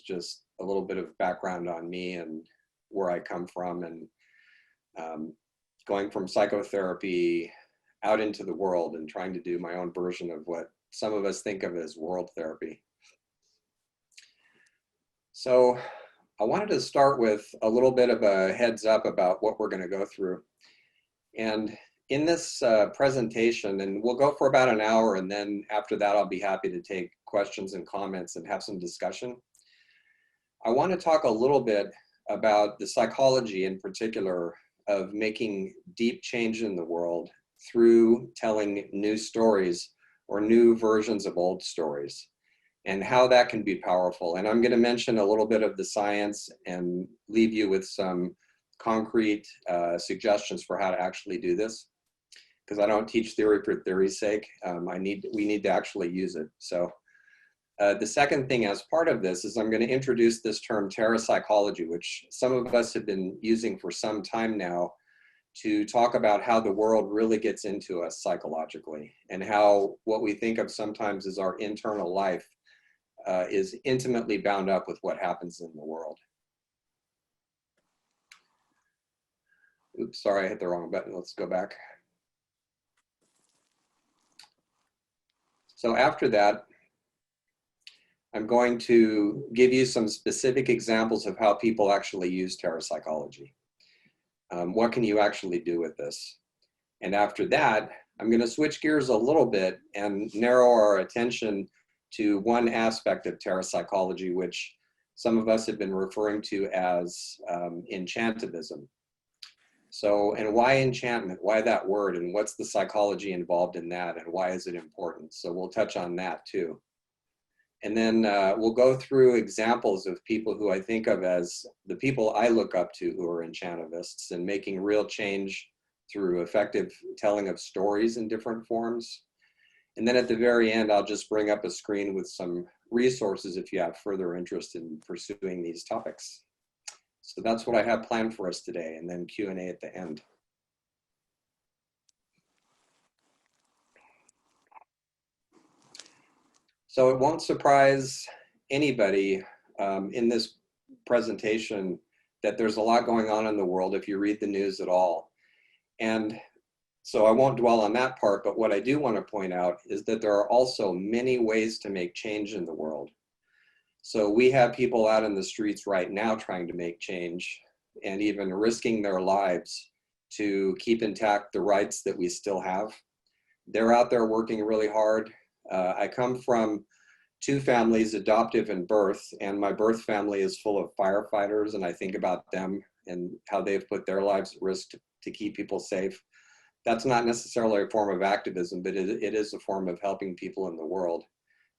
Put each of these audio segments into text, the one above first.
just a little bit of background on me and where I come from, and going from psychotherapy out into the world and trying to do my own version of what some of us think of as world therapy. So I wanted to start with a little bit of a heads up about what we're going to go through. And in this presentation, and we'll go for about an hour, and then after that I'll be happy to take questions and comments and have some discussion. I want to talk a little bit about the psychology in particular of making deep change in the world through telling new stories or new versions of old stories, and how that can be powerful. And I'm going to mention a little bit of the science and leave you with some concrete suggestions for how to actually do this, because I don't teach theory for theory's sake. We need to actually use it. So the second thing as part of this is I'm going to introduce this term terrapsychology, which some of us have been using for some time now to talk about how the world really gets into us psychologically, and how what we think of sometimes as our internal life is intimately bound up with what happens in the world. Oops, sorry, I hit the wrong button. Let's go back. So after that, I'm going to give you some specific examples of how people actually use terrapsychology. What can you actually do with this? And after that, I'm going to switch gears a little bit and narrow our attention to one aspect of terrapsychology, which some of us have been referring to as enchantivism. So, and why enchantment? Why that word? And what's the psychology involved in that? And why is it important? So we'll touch on that too. And then we'll go through examples of people who I think of as the people I look up to who are enchantitivists and making real change through effective telling of stories in different forms. And then at the very end, I'll just bring up a screen with some resources if you have further interest in pursuing these topics. So that's what I have planned for us today, and then Q&A at the end. So it won't surprise anybody in this presentation that there's a lot going on in the world if you read the news at all. And so I won't dwell on that part, but what I do want to point out is that there are also many ways to make change in the world. So we have people out in the streets right now trying to make change and even risking their lives to keep intact the rights that we still have. They're out there working really hard. I come from two families, adoptive and birth, and my birth family is full of firefighters, and I think about them and how they've put their lives at risk to keep people safe. That's not necessarily a form of activism, but it is a form of helping people in the world.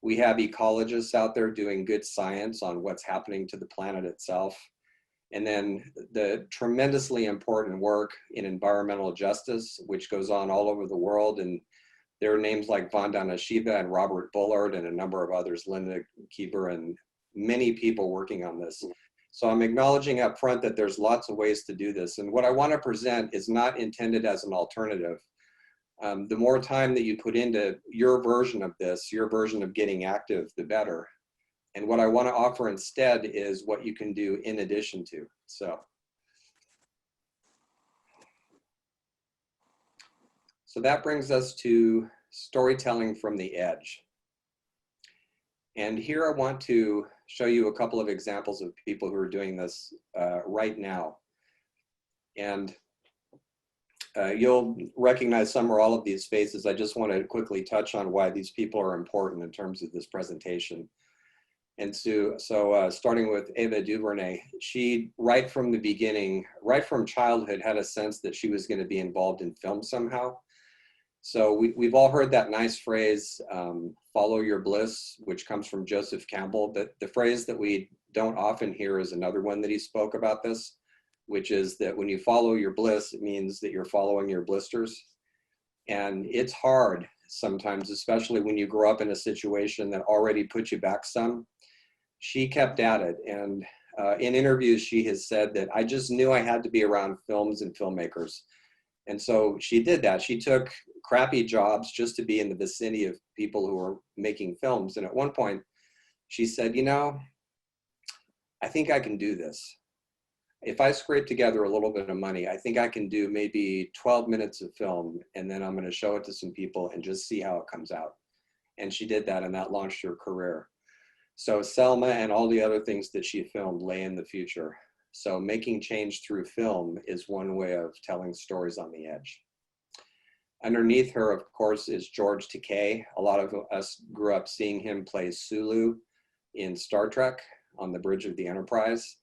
We have ecologists out there doing good science on what's happening to the planet itself. And then the tremendously important work in environmental justice, which goes on all over the world. And there are names like Vandana Shiva and Robert Bullard and a number of others, Linda Buzzell, and many people working on this. So I'm acknowledging up front that there's lots of ways to do this. And what I want to present is not intended as an alternative. The more time that you put into your version of this, your version of getting active, the better. And what I want to offer instead is what you can do in addition to. So that brings us to storytelling from the edge. And here I want to show you a couple of examples of people who are doing this right now. And you'll recognize some or all of these faces. I just want to quickly touch on why these people are important in terms of this presentation. And so starting with Ava DuVernay, she, right from the beginning, right from childhood, had a sense that she was going to be involved in film somehow. So we've all heard that nice phrase, follow your bliss, which comes from Joseph Campbell. But the phrase that we don't often hear is another one that he spoke about this, which is that when you follow your bliss, it means that you're following your blisters. And it's hard sometimes, especially when you grow up in a situation that already put you back some. She kept at it. And in interviews, she has said that I just knew I had to be around films and filmmakers. And so she did that. She took crappy jobs just to be in the vicinity of people who were making films. And at one point, she said, you know, I think I can do this. If I scrape together a little bit of money, I think I can do maybe 12 minutes of film, and then I'm going to show it to some people and just see how it comes out. And she did that, and that launched her career. So Selma and all the other things that she filmed lay in the future. So making change through film is one way of telling stories on the edge. Underneath her, of course, is George Takei. A lot of us grew up seeing him play Sulu in Star Trek on the bridge of the Enterprise.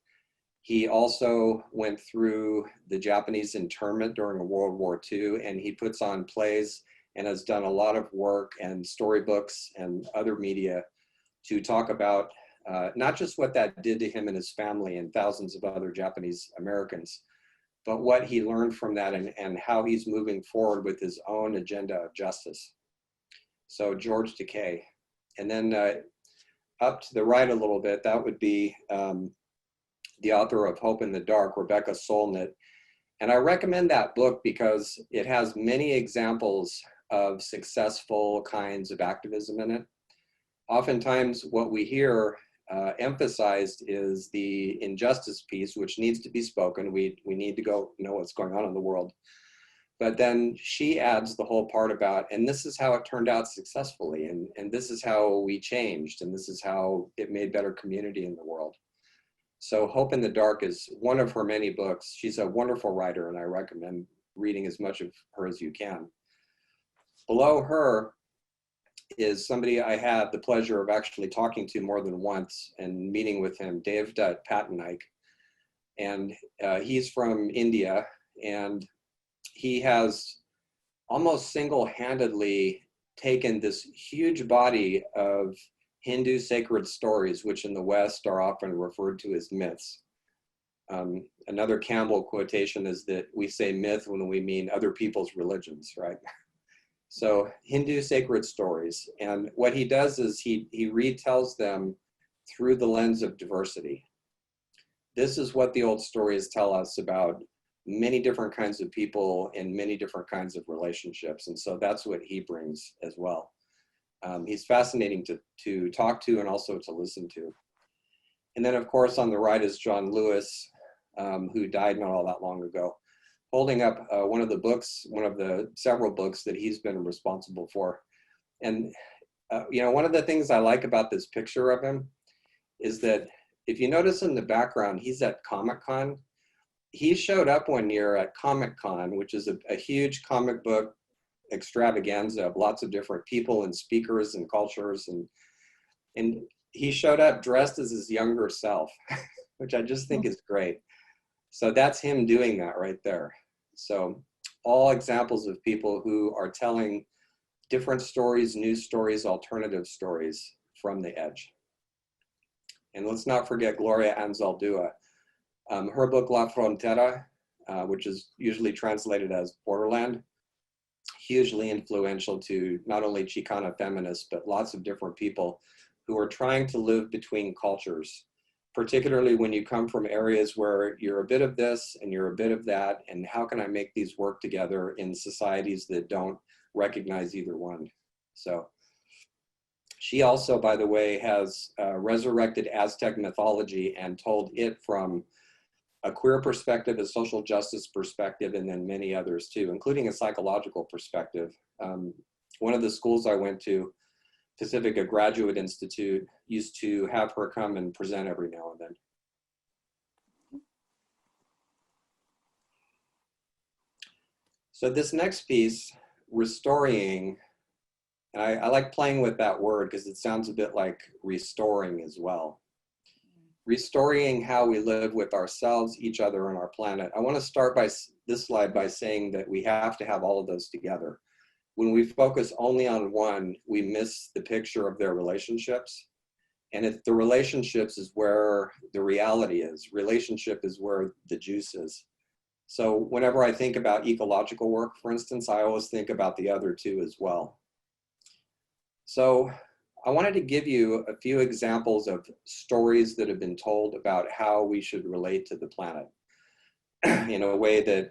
He also went through the Japanese internment during World War II, and he puts on plays and has done a lot of work and storybooks and other media to talk about not just what that did to him and his family and thousands of other Japanese Americans, but what he learned from that and how he's moving forward with his own agenda of justice. So George Takei. And then up to the right a little bit, that would be the author of Hope in the Dark, Rebecca Solnit. And I recommend that book because it has many examples of successful kinds of activism in it. Oftentimes what we hear emphasized is the injustice piece, which needs to be spoken. We need to go know what's going on in the world. But then she adds the whole part about, and this is how it turned out successfully, and this is how we changed, and this is how it made better community in the world. So Hope in the Dark is one of her many books. She's a wonderful writer, and I recommend reading as much of her as you can. Below her is somebody I had the pleasure of actually talking to more than once and meeting with him, Devdutt Patnaik. And he's from India, and he has almost single-handedly taken this huge body of Hindu sacred stories, which in the West are often referred to as myths. Another Campbell quotation is that we say myth when we mean other people's religions, right? So Hindu sacred stories. And what he does is he retells them through the lens of diversity. This is what the old stories tell us about many different kinds of people and many different kinds of relationships. And so that's what he brings as well. He's fascinating to talk to and also to listen to. And then of course on the right is John Lewis, who died not all that long ago, holding up one of the books, one of the several books that he's been responsible for. And you know, one of the things I like about this picture of him is that if you notice in the background, he's at Comic-Con. He showed up one year at Comic-Con, which is a huge comic book extravaganza of lots of different people and speakers and cultures, and he showed up dressed as his younger self, which I just think is great. So that's him doing that right there. So all examples of people who are telling different stories, new stories, alternative stories from the edge. And let's not forget Gloria Anzaldúa. Her book La Frontera, which is usually translated as Borderland, hugely influential to not only Chicana feminists, but lots of different people who are trying to live between cultures, particularly when you come from areas where you're a bit of this and you're a bit of that, and how can I make these work together in societies that don't recognize either one? So she also, by the way, has resurrected Aztec mythology and told it from a queer perspective, a social justice perspective, and then many others too, including a psychological perspective. One of the schools I went to, Pacifica Graduate Institute, used to have her come and present every now and then. So this next piece, restoring, and I like playing with that word because it sounds a bit like restoring as well. Restoring how we live with ourselves, each other, and our planet. I want to start by this slide by saying that we have to have all of those together. When we focus only on one, we miss the picture of their relationships. And if the relationships is where the reality is, relationship is where the juice is. So whenever I think about ecological work, for instance, I always think about the other two as well. So I wanted to give you a few examples of stories that have been told about how we should relate to the planet in a way that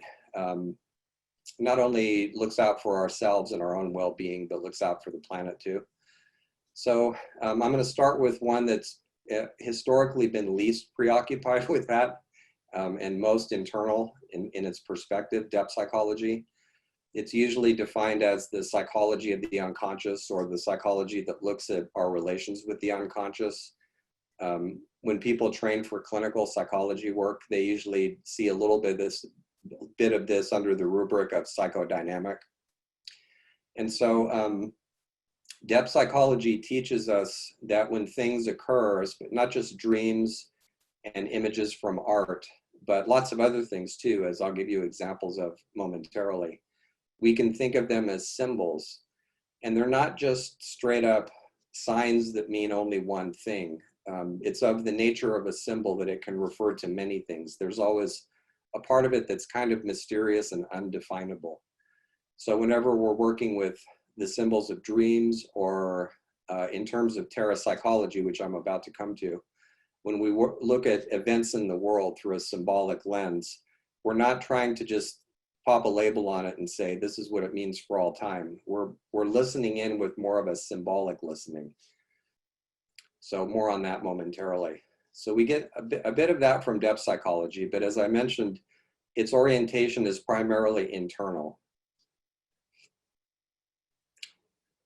not only looks out for ourselves and our own well-being, but looks out for the planet too. So I'm going to start with one that's historically been least preoccupied with that, and most internal in its perspective, depth psychology. It's usually defined as the psychology of the unconscious, or the psychology that looks at our relations with the unconscious. When people train for clinical psychology work, they usually see a little bit of this under the rubric of psychodynamic. And so depth psychology teaches us that when things occur, not just dreams and images from art, but lots of other things too, as I'll give you examples of momentarily, we can think of them as symbols. And they're not just straight up signs that mean only one thing. It's of the nature of a symbol that it can refer to many things. There's always a part of it that's kind of mysterious and undefinable. So whenever we're working with the symbols of dreams, or in terms of terrapsychology, which I'm about to come to, when we look at events in the world through a symbolic lens, we're not trying to just pop a label on it and say, this is what it means for all time. We're listening in with more of a symbolic listening. So more on that momentarily. So we get a bit of that from depth psychology, but as I mentioned, its orientation is primarily internal.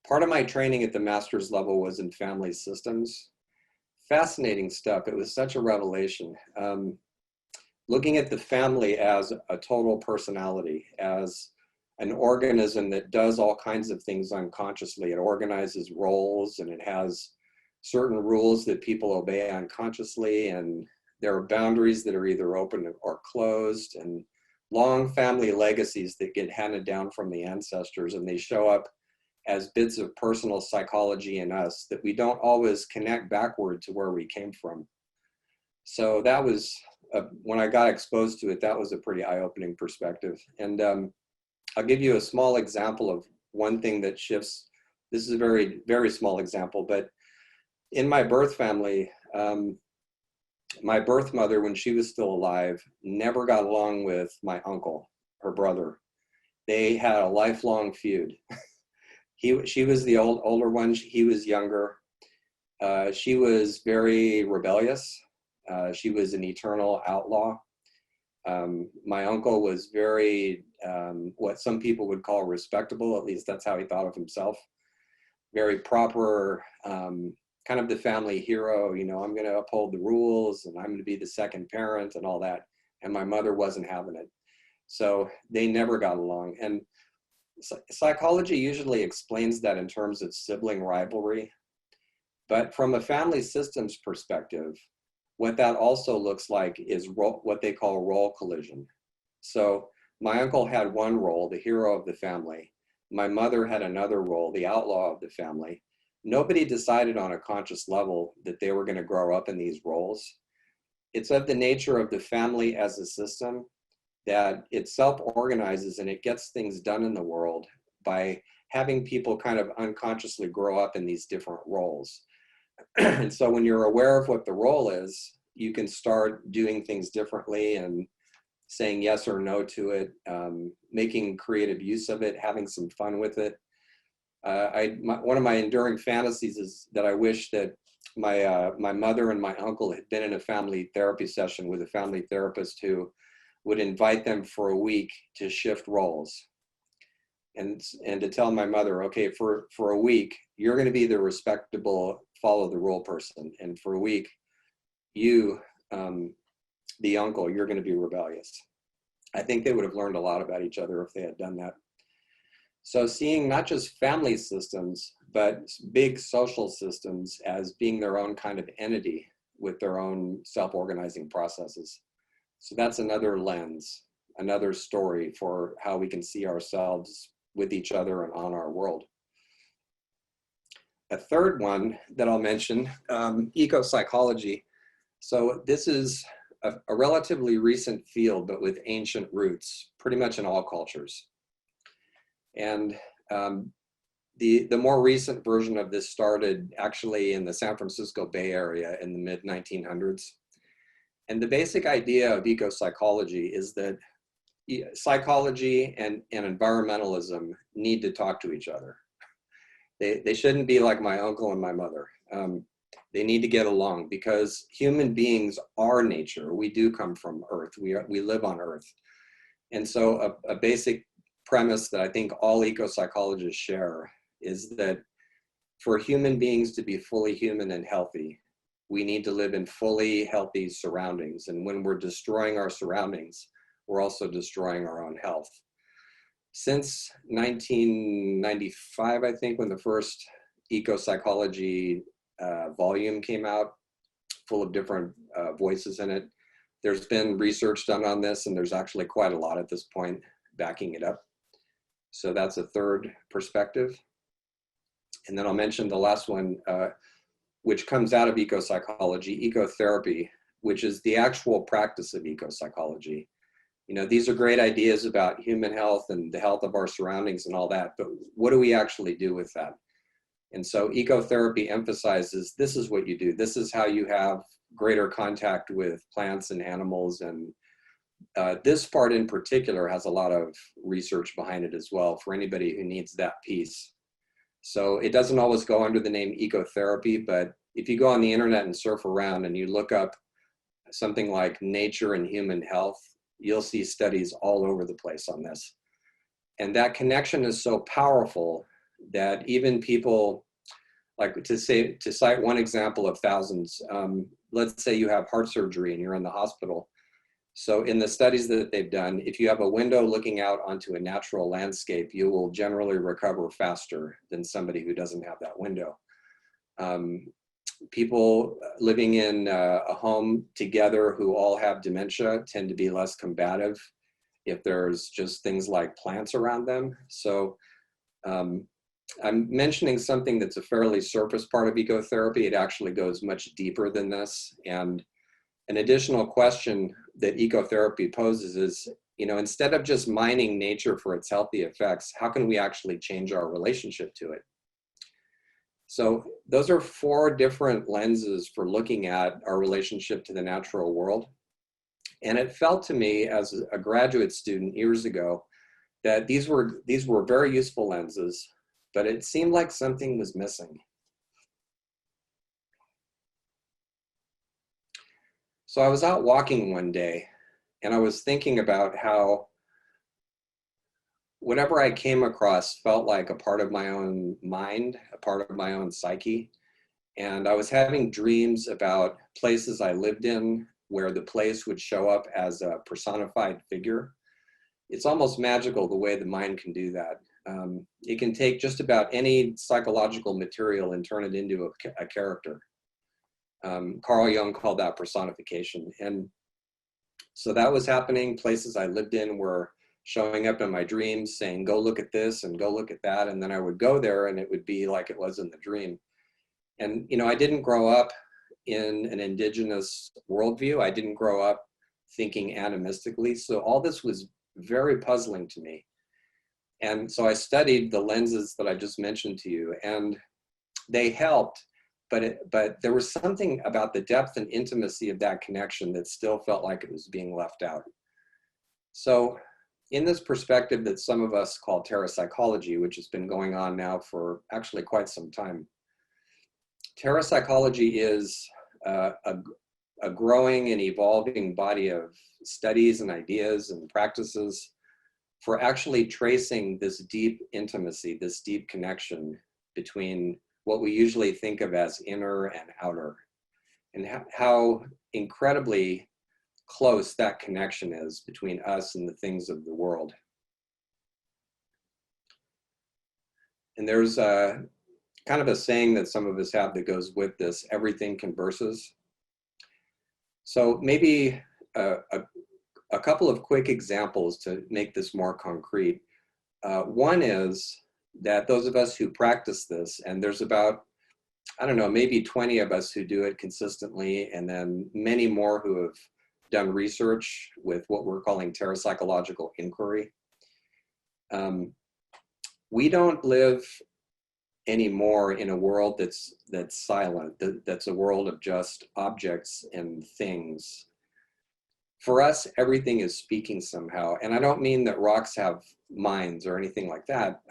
Part of my training at the master's level was in family systems. Fascinating stuff. It was such a revelation. Looking at the family as a total personality, as an organism that does all kinds of things unconsciously. It organizes roles, and it has certain rules that people obey unconsciously, and there are boundaries that are either open or closed, and long family legacies that get handed down from the ancestors, and they show up as bits of personal psychology in us that we don't always connect backward to where we came from. So that was, when I got exposed to it, that was a pretty eye-opening perspective. And I'll give you a small example of one thing that shifts. This is a very, very small example, but in my birth family, my birth mother, when she was still alive, never got along with my uncle, her brother. They had a lifelong feud. She was the older one, he was younger. She was very rebellious. She was an eternal outlaw. My uncle was very, what some people would call respectable, at least that's how he thought of himself. Very proper, kind of the family hero, you know, I'm gonna uphold the rules and I'm gonna be the second parent and all that. And my mother wasn't having it. So they never got along. And psychology usually explains that in terms of sibling rivalry. But from a family systems perspective, what that also looks like is what they call role collision. So my uncle had one role, the hero of the family. My mother had another role, the outlaw of the family. Nobody decided on a conscious level that they were going to grow up in these roles. It's of the nature of the family as a system that it self-organizes and it gets things done in the world by having people kind of unconsciously grow up in these different roles. And so when you're aware of what the role is, you can start doing things differently and saying yes or no to it, making creative use of it, having some fun with it. One of my enduring fantasies is that I wish that my mother and my uncle had been in a family therapy session with a family therapist who would invite them for a week to shift roles, and to tell my mother, okay, for a week, you're going to be the respectable, follow the rule person. And for a week, you, the uncle, you're going to be rebellious. I think they would have learned a lot about each other if they had done that. So seeing not just family systems, but big social systems as being their own kind of entity with their own self-organizing processes. So that's another lens, another story for how we can see ourselves with each other and on our world. A third one that I'll mention, ecopsychology. So this is a relatively recent field, but with ancient roots, pretty much in all cultures. And the more recent version of this started actually in the San Francisco Bay Area in the mid-1900s. And the basic idea of ecopsychology is that psychology and environmentalism need to talk to each other. They shouldn't be like my uncle and my mother. They need to get along because human beings are nature. We do come from Earth. We live on Earth. And so a basic premise that I think all ecopsychologists share is that for human beings to be fully human and healthy, we need to live in fully healthy surroundings. And when we're destroying our surroundings, we're also destroying our own health. Since 1995, I think, when the first Ecopsychology volume came out, full of different voices in it, there's been research done on this, and there's actually quite a lot at this point backing it up. So that's a third perspective. And then I'll mention the last one, which comes out of ecopsychology, ecotherapy, which is the actual practice of ecopsychology. You know, these are great ideas about human health and the health of our surroundings and all that, but what do we actually do with that? And so ecotherapy emphasizes this is what you do. This is how you have greater contact with plants and animals. And this part in particular has a lot of research behind it as well for anybody who needs that piece. So it doesn't always go under the name ecotherapy, but if you go on the internet and surf around and you look up something like nature and human health, you'll see studies all over the place on this. And that connection is so powerful that even people, like to cite one example of thousands, let's say you have heart surgery and you're in the hospital. So in the studies that they've done, if you have a window looking out onto a natural landscape, you will generally recover faster than somebody who doesn't have that window. People living in a home together who all have dementia tend to be less combative if there's just things like plants around them. So I'm mentioning something that's a fairly surface part of ecotherapy. It actually goes much deeper than this. And an additional question that ecotherapy poses is, you know, instead of just mining nature for its healthy effects, how can we actually change our relationship to it? So those are 4 different lenses for looking at our relationship to the natural world. And it felt to me as a graduate student years ago that these were very useful lenses, but it seemed like something was missing. So I was out walking one day and I was thinking about how whatever I came across felt like a part of my own mind, a part of my own psyche. And I was having dreams about places I lived in where the place would show up as a personified figure. It's almost magical the way the mind can do that. It can take just about any psychological material and turn it into a character. Carl Jung called that personification. And so that was happening. Places I lived in were showing up in my dreams saying, go look at this and go look at that. And then I would go there and it would be like it was in the dream. And, you know, I didn't grow up in an indigenous worldview. I didn't grow up thinking animistically. So all this was very puzzling to me. And so I studied the lenses that I just mentioned to you, and they helped. But there was something about the depth and intimacy of that connection that still felt like it was being left out. So in this perspective that some of us call terrapsychology, which has been going on now for actually quite some time, terrapsychology is a growing and evolving body of studies and ideas and practices for actually tracing this deep intimacy, this deep connection between what we usually think of as inner and outer, and how incredibly close that connection is between us and the things of the world. And there's a kind of a saying that some of us have that goes with this: everything converses. So maybe a couple of quick examples to make this more concrete. One is that those of us who practice this, and there's about, I don't know, maybe 20 of us who do it consistently, and then many more who have done research with what we're calling Terrapsychological Inquiry. We don't live anymore in a world that's silent, that's a world of just objects and things. For us, everything is speaking somehow. And I don't mean that rocks have minds or anything like that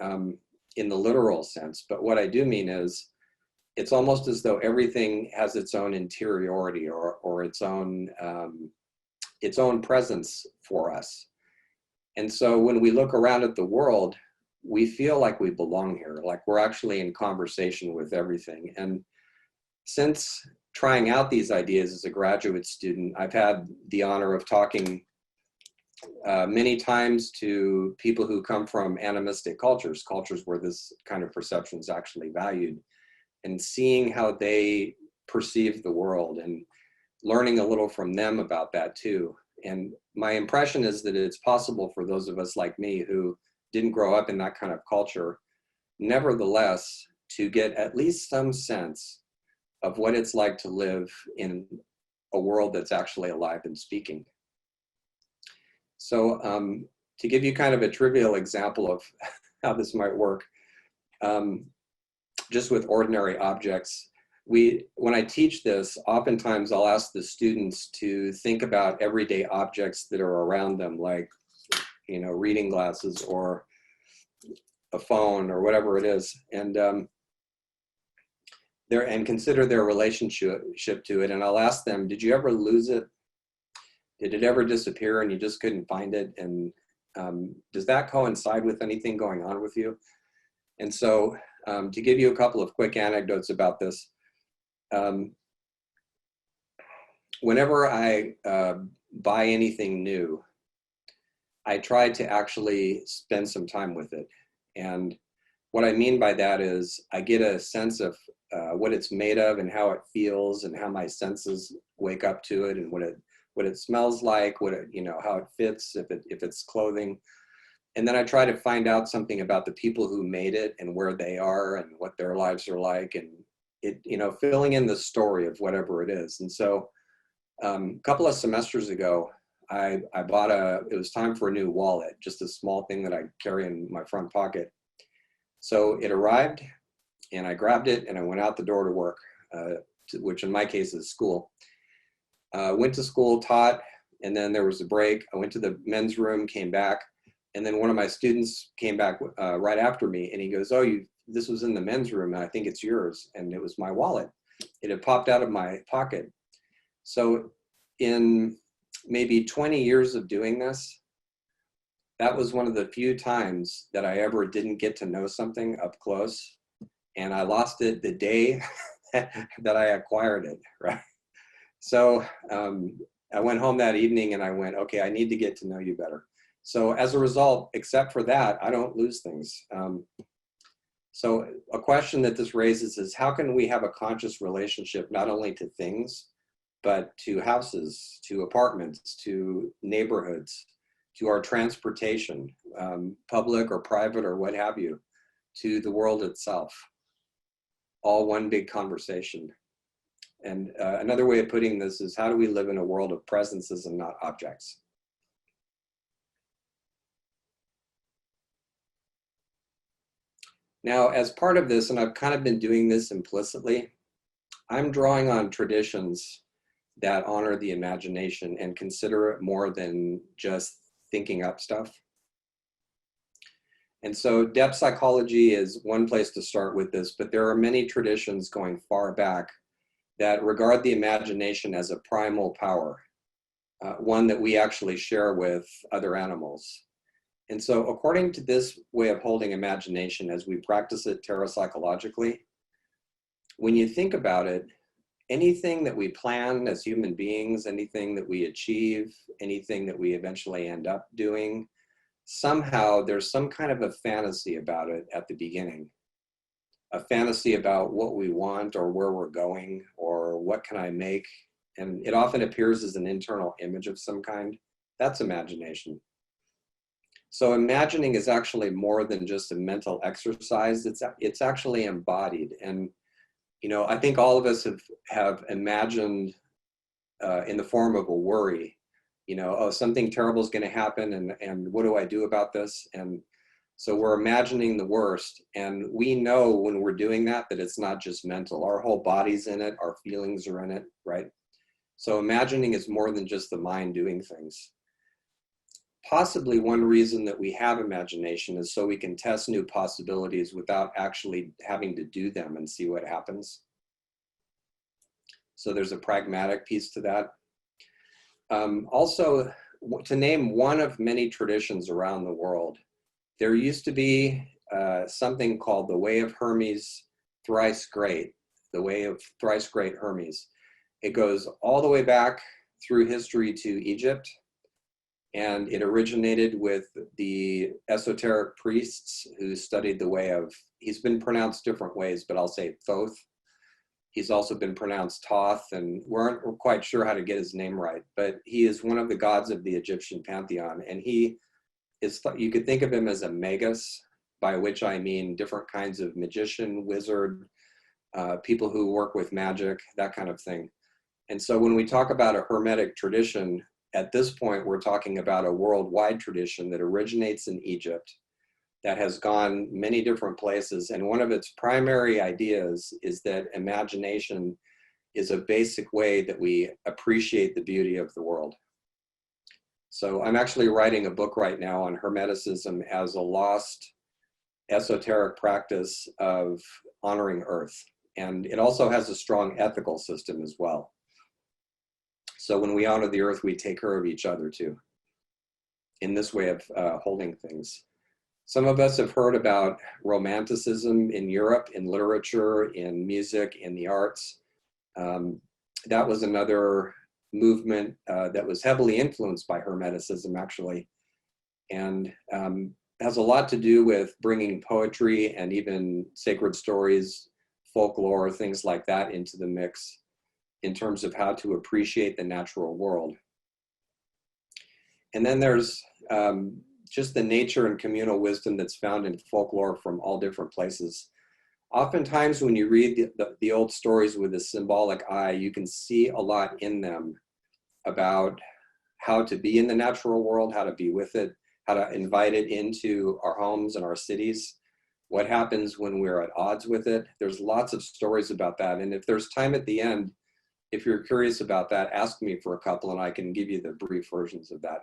in the literal sense, but what I do mean is it's almost as though everything has its own interiority or its own presence for us. And so when we look around at the world, we feel like we belong here, like we're actually in conversation with everything. And since trying out these ideas as a graduate student, I've had the honor of talking many times to people who come from animistic cultures where this kind of perception is actually valued, and seeing how they perceive the world and learning a little from them about that too. And my impression is that it's possible for those of us like me who didn't grow up in that kind of culture, nevertheless, to get at least some sense of what it's like to live in a world that's actually alive and speaking. So to give you kind of a trivial example of how this might work, just with ordinary objects, when I teach this, oftentimes I'll ask the students to think about everyday objects that are around them, like, you know, reading glasses or a phone or whatever it is, and consider their relationship to it. And I'll ask them, did you ever lose it? Did it ever disappear and you just couldn't find it? And does that coincide with anything going on with you? And so to give you a couple of quick anecdotes about this, whenever I buy anything new, I try to actually spend some time with it. And what I mean by that is I get a sense of what it's made of and how it feels and how my senses wake up to it, and what it smells like, what it, you know, how it fits, if it's clothing. And then I try to find out something about the people who made it and where they are and what their lives are like, and it, you know, filling in the story of whatever it is. And so a couple of semesters ago, I bought it was time for a new wallet, just a small thing that I carry in my front pocket. So it arrived and I grabbed it and I went out the door to work, which in my case is school. Went to school, taught, and then there was a break. I went to the men's room, came back, and then one of my students came back right after me, and he goes, "Oh, this was in the men's room, and I think it's yours." And it was my wallet. It had popped out of my pocket. So in maybe 20 years of doing this, that was one of the few times that I ever didn't get to know something up close, and I lost it the day that I acquired it, right? So I went home that evening and I went, okay, I need to get to know you better. So as a result, except for that, I don't lose things. So a question that this raises is, how can we have a conscious relationship not only to things, but to houses, to apartments, to neighborhoods, to our transportation, public or private or what have you, to the world itself? All one big conversation. And another way of putting this is, how do we live in a world of presences and not objects? Now, as part of this, and I've kind of been doing this implicitly, I'm drawing on traditions that honor the imagination and consider it more than just thinking up stuff. And so depth psychology is one place to start with this, but there are many traditions going far back that regard the imagination as a primal power, one that we actually share with other animals. And so according to this way of holding imagination as we practice it terrapsychologically, when you think about it, anything that we plan as human beings, anything that we achieve, anything that we eventually end up doing, somehow there's some kind of a fantasy about it at the beginning. A fantasy about what we want or where we're going or what can I make. And it often appears as an internal image of some kind. That's imagination. So imagining is actually more than just a mental exercise. It's actually embodied. And, you know, I think all of us have imagined in the form of a worry, you know, oh, something terrible is going to happen, and what do I do about this? And so we're imagining the worst, and we know when we're doing that it's not just mental. Our whole body's in it, our feelings are in it, right? So imagining is more than just the mind doing things. Possibly one reason that we have imagination is so we can test new possibilities without actually having to do them and see what happens. So there's a pragmatic piece to that. Also, to name one of many traditions around the world, there used to be something called the Way of Hermes Thrice Great, the Way of Thrice Great Hermes. It goes all the way back through history to Egypt, and it originated with the esoteric priests who studied the way of, he's been pronounced different ways, but I'll say Thoth. He's also been pronounced Thoth, and we're quite sure how to get his name right, but he is one of the gods of the Egyptian pantheon, and he is, you could think of him as a magus, by which I mean different kinds of magician, wizard, people who work with magic, that kind of thing. And so when we talk about a Hermetic tradition, at this point, we're talking about a worldwide tradition that originates in Egypt, that has gone many different places. And one of its primary ideas is that imagination is a basic way that we appreciate the beauty of the world. So I'm actually writing a book right now on Hermeticism as a lost esoteric practice of honoring Earth. And it also has a strong ethical system as well. So when we honor the Earth, we take care of each other too, in this way of holding things. Some of us have heard about Romanticism in Europe, in literature, in music, in the arts. That was another movement that was heavily influenced by Hermeticism, actually, and has a lot to do with bringing poetry and even sacred stories, folklore, things like that into the mix in terms of how to appreciate the natural world. And then there's just the nature and communal wisdom that's found in folklore from all different places. Oftentimes when you read the old stories with a symbolic eye, you can see a lot in them about how to be in the natural world, how to be with it, how to invite it into our homes and our cities, what happens when we're at odds with it. There's lots of stories about that. And if there's time at the end, if you're curious about that, ask me for a couple and I can give you the brief versions of that.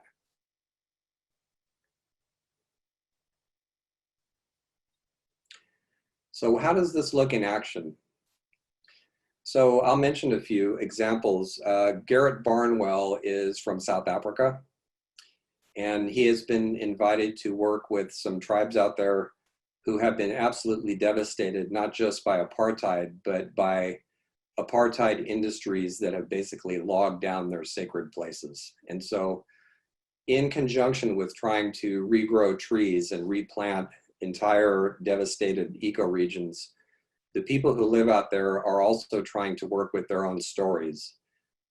So how does this look in action? So I'll mention a few examples. Garrett Barnwell is from South Africa, and he has been invited to work with some tribes out there who have been absolutely devastated, not just by apartheid, but by apartheid industries that have basically logged down their sacred places. And so in conjunction with trying to regrow trees and replant entire devastated ecoregions, the people who live out there are also trying to work with their own stories.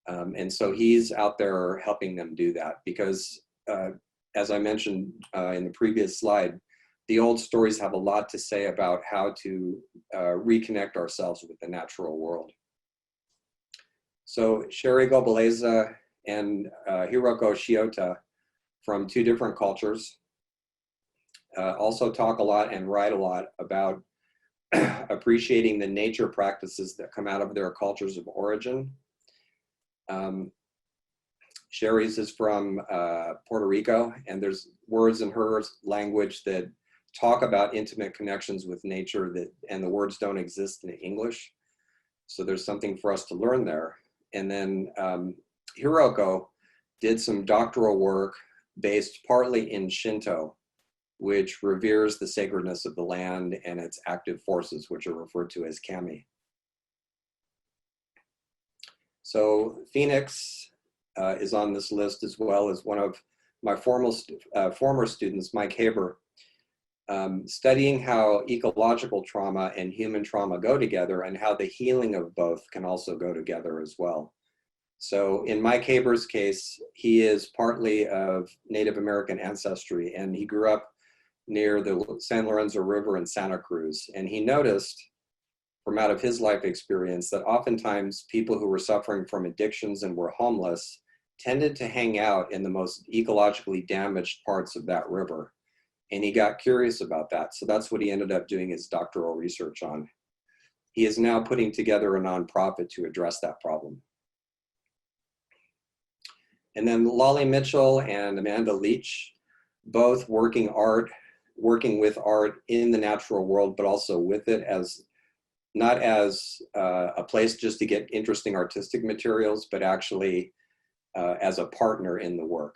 And so he's out there helping them do that because, as I mentioned in the previous slide, the old stories have a lot to say about how to reconnect ourselves with the natural world. So Sherry Gobeleza and Hiroko Shiota from two different cultures also talk a lot and write a lot about appreciating the nature practices that come out of their cultures of origin. Sherry's is from Puerto Rico, and there's words in her language that talk about intimate connections with nature and the words don't exist in English. So there's something for us to learn there. And then Hiroko did some doctoral work based partly in Shinto, which reveres the sacredness of the land and its active forces, which are referred to as kami. So Phoenix is on this list, as well as one of my former students, Mike Haber, studying how ecological trauma and human trauma go together and how the healing of both can also go together as well. So in Mike Haber's case, he is partly of Native American ancestry, and he grew up near the San Lorenzo River in Santa Cruz. And he noticed from out of his life experience that oftentimes people who were suffering from addictions and were homeless tended to hang out in the most ecologically damaged parts of that river. And he got curious about that. So that's what he ended up doing his doctoral research on. He is now putting together a nonprofit to address that problem. And then Lolly Mitchell and Amanda Leach, both working with art in the natural world, but also with it as not as a place just to get interesting artistic materials, but actually as a partner in the work,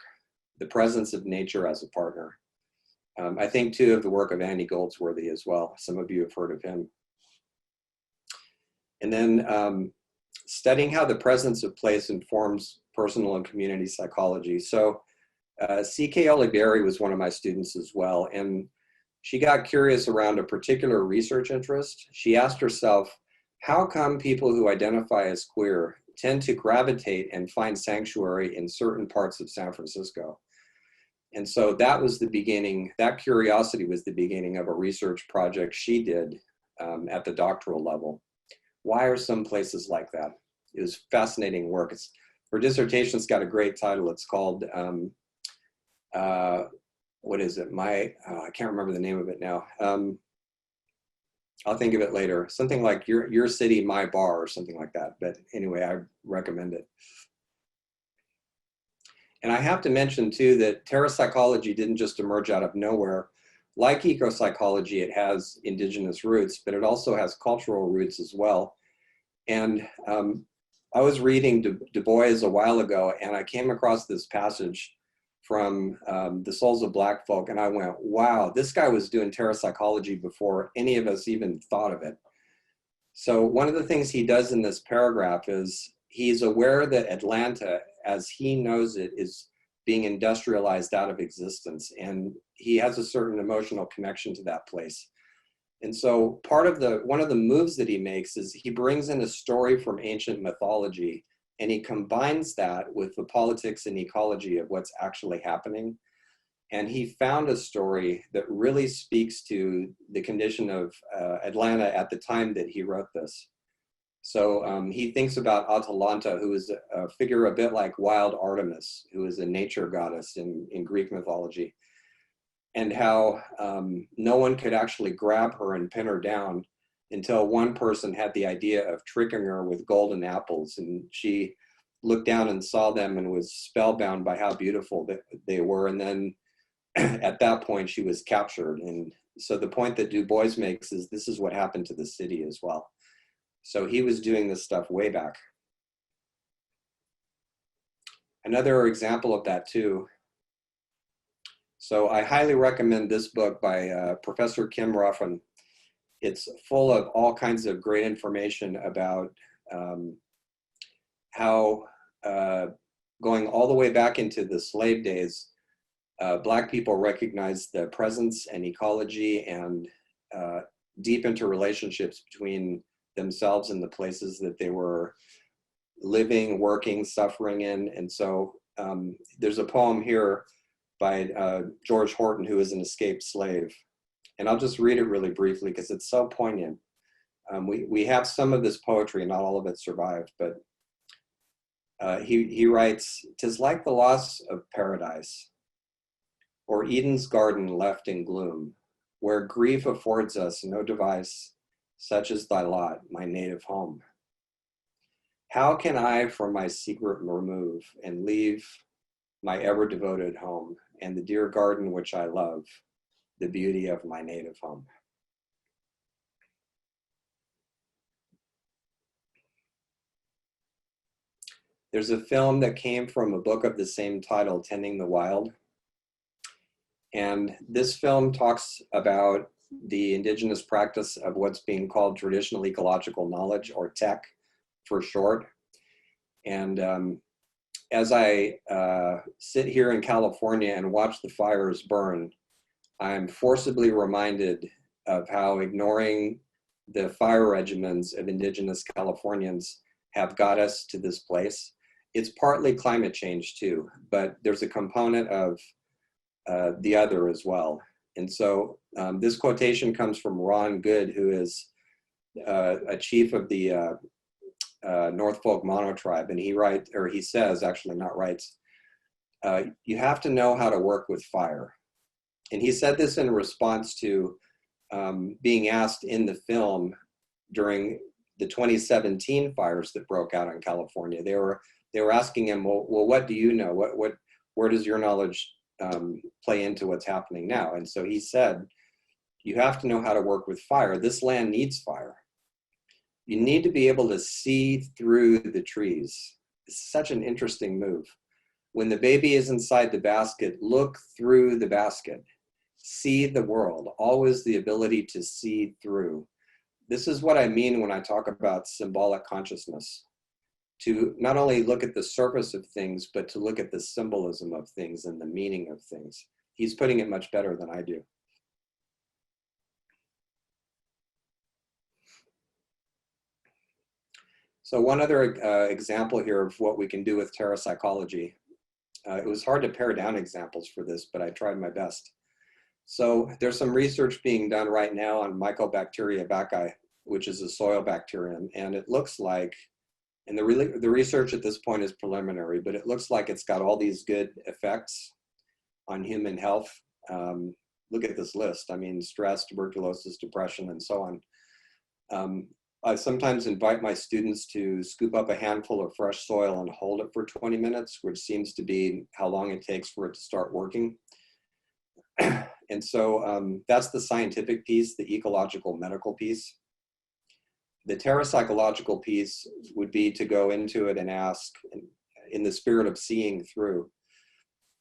the presence of nature as a partner. I think too of the work of Andy Goldsworthy as well. Some of you have heard of him. And then studying how the presence of place informs personal and community psychology. So C.K. Olivieri was one of my students as well. And she got curious around a particular research interest. She asked herself, how come people who identify as queer tend to gravitate and find sanctuary in certain parts of San Francisco? And so that was the beginning, that curiosity was the beginning of a research project she did at the doctoral level. Why are some places like that? It was fascinating work. Her dissertation's got a great title. It's called, what is it? I can't remember the name of it now. I'll think of it later. Something like your city, my bar, or something like that. But anyway, I recommend it. And I have to mention too that terrapsychology didn't just emerge out of nowhere. Like ecopsychology, it has indigenous roots, but it also has cultural roots as well. And I was reading Du Bois a while ago, and I came across this passage from The Souls of Black Folk, and I went, wow, this guy was doing terrapsychology before any of us even thought of it. So one of the things he does in this paragraph is he's aware that Atlanta, as he knows it, is being industrialized out of existence, and he has a certain emotional connection to that place. And so one of the moves that he makes is he brings in a story from ancient mythology, and he combines that with the politics and ecology of what's actually happening. And he found a story that really speaks to the condition of Atlanta at the time that he wrote this. So he thinks about Atalanta, who is a figure a bit like wild Artemis, who is a nature goddess in Greek mythology, and how no one could actually grab her and pin her down until one person had the idea of tricking her with golden apples, and she looked down and saw them and was spellbound by how beautiful they were. And then at that point, she was captured. And so the point that Du Bois makes is this is what happened to the city as well. So he was doing this stuff way back. Another example of that too. So I highly recommend this book by Professor Kim Ruffin. It's full of all kinds of great information about how going all the way back into the slave days, Black people recognized the presence and ecology and deep interrelationships between themselves and the places that they were living, working, suffering in. And so there's a poem here by George Horton, who is an escaped slave. And I'll just read it really briefly because it's so poignant. We have some of this poetry, not all of it survived, but he writes, "'Tis like the loss of paradise, or Eden's garden left in gloom, where grief affords us no device, such as thy lot, my native home. How can I from my secret remove and leave my ever devoted home and the dear garden which I love, the beauty of my native home?" There's a film that came from a book of the same title, Tending the Wild. And this film talks about the indigenous practice of what's being called traditional ecological knowledge, or TEK for short. And as I sit here in California and watch the fires burn, I'm forcibly reminded of how ignoring the fire regimens of indigenous Californians have got us to this place. It's partly climate change too, but there's a component of the other as well. And so this quotation comes from Ron Good, who is a chief of the North Folk Mono tribe, and he says, actually not writes, you have to know how to work with fire. And he said this in response to being asked in the film during the 2017 fires that broke out in California. They were asking him, well, what do you know? Where does your knowledge play into what's happening now? And so he said, you have to know how to work with fire. This land needs fire. You need to be able to see through the trees. It's such an interesting move. When the baby is inside the basket, look through the basket. See the world, always the ability to see through. This is what I mean when I talk about symbolic consciousness. To not only look at the surface of things, but to look at the symbolism of things and the meaning of things. He's putting it much better than I do. So one other example here of what we can do with terrapsychology. It was hard to pare down examples for this, but I tried my best. So there's some research being done right now on mycobacteria baccae, which is a soil bacterium. And it looks like, and the research at this point is preliminary, but it looks like it's got all these good effects on human health. Look at this list. I mean, stress, tuberculosis, depression, and so on. I sometimes invite my students to scoop up a handful of fresh soil and hold it for 20 minutes, which seems to be how long it takes for it to start working. And so that's the scientific piece, the ecological medical piece. The terrapsychological piece would be to go into it and ask, in the spirit of seeing through,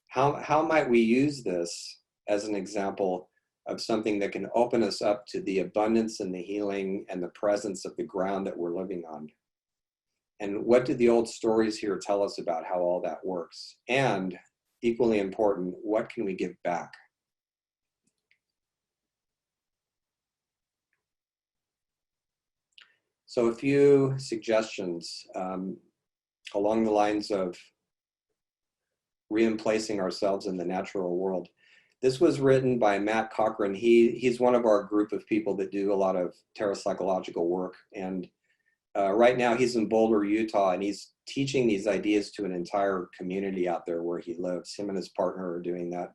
how might we use this as an example of something that can open us up to the abundance and the healing and the presence of the ground that we're living on? And what do the old stories here tell us about how all that works? And equally important, what can we give back? So a few suggestions along the lines of re-emplacing ourselves in the natural world. This was written by Matt Cochran. He's one of our group of people that do a lot of terrapsychological work. And right now he's in Boulder, Utah, and he's teaching these ideas to an entire community out there where he lives. Him and his partner are doing that.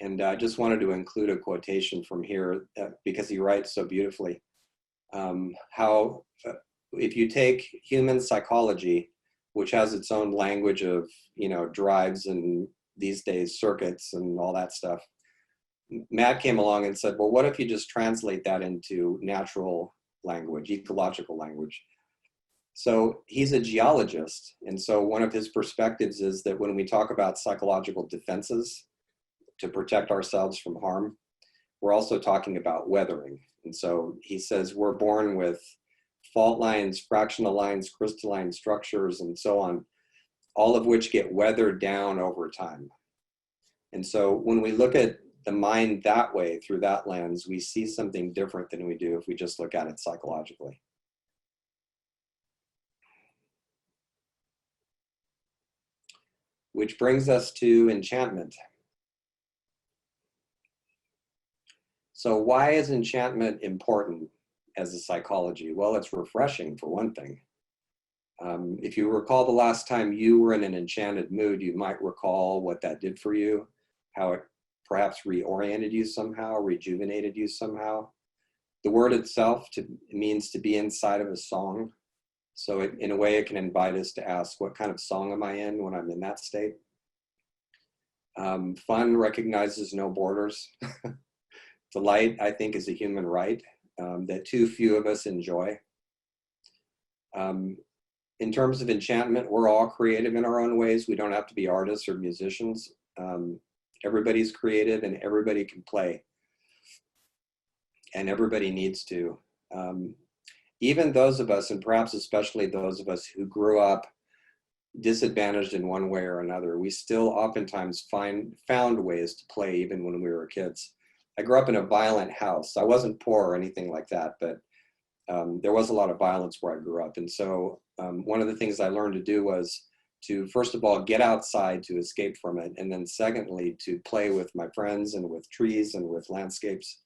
And I just wanted to include a quotation from here because he writes so beautifully. How if you take human psychology, which has its own language of, drives and these days circuits and all that stuff, Matt came along and said, well, what if you just translate that into natural language, ecological language? So he's a geologist. And so one of his perspectives is that when we talk about psychological defenses to protect ourselves from harm, we're also talking about weathering. And so he says we're born with fault lines, fractional lines, crystalline structures, and so on, all of which get weathered down over time. And so when we look at the mind that way, through that lens, we see something different than we do if we just look at it psychologically. Which brings us to enchantment. So why is enchantment important as a psychology? Well, it's refreshing, for one thing. If you recall the last time you were in an enchanted mood, you might recall what that did for you, how it perhaps reoriented you somehow, rejuvenated you somehow. The word itself means to be inside of a song. So in a way, it can invite us to ask, what kind of song am I in when I'm in that state? Fun recognizes no borders. Delight, I think, is a human right that too few of us enjoy. In terms of enchantment, we're all creative in our own ways. We don't have to be artists or musicians. Everybody's creative and everybody can play. And everybody needs to. Even those of us, and perhaps especially those of us who grew up disadvantaged in one way or another, we still oftentimes found ways to play even when we were kids. I grew up in a violent house. I wasn't poor or anything like that, but there was a lot of violence where I grew up. And so one of the things I learned to do was to, first of all, get outside to escape from it. And then secondly, to play with my friends and with trees and with landscapes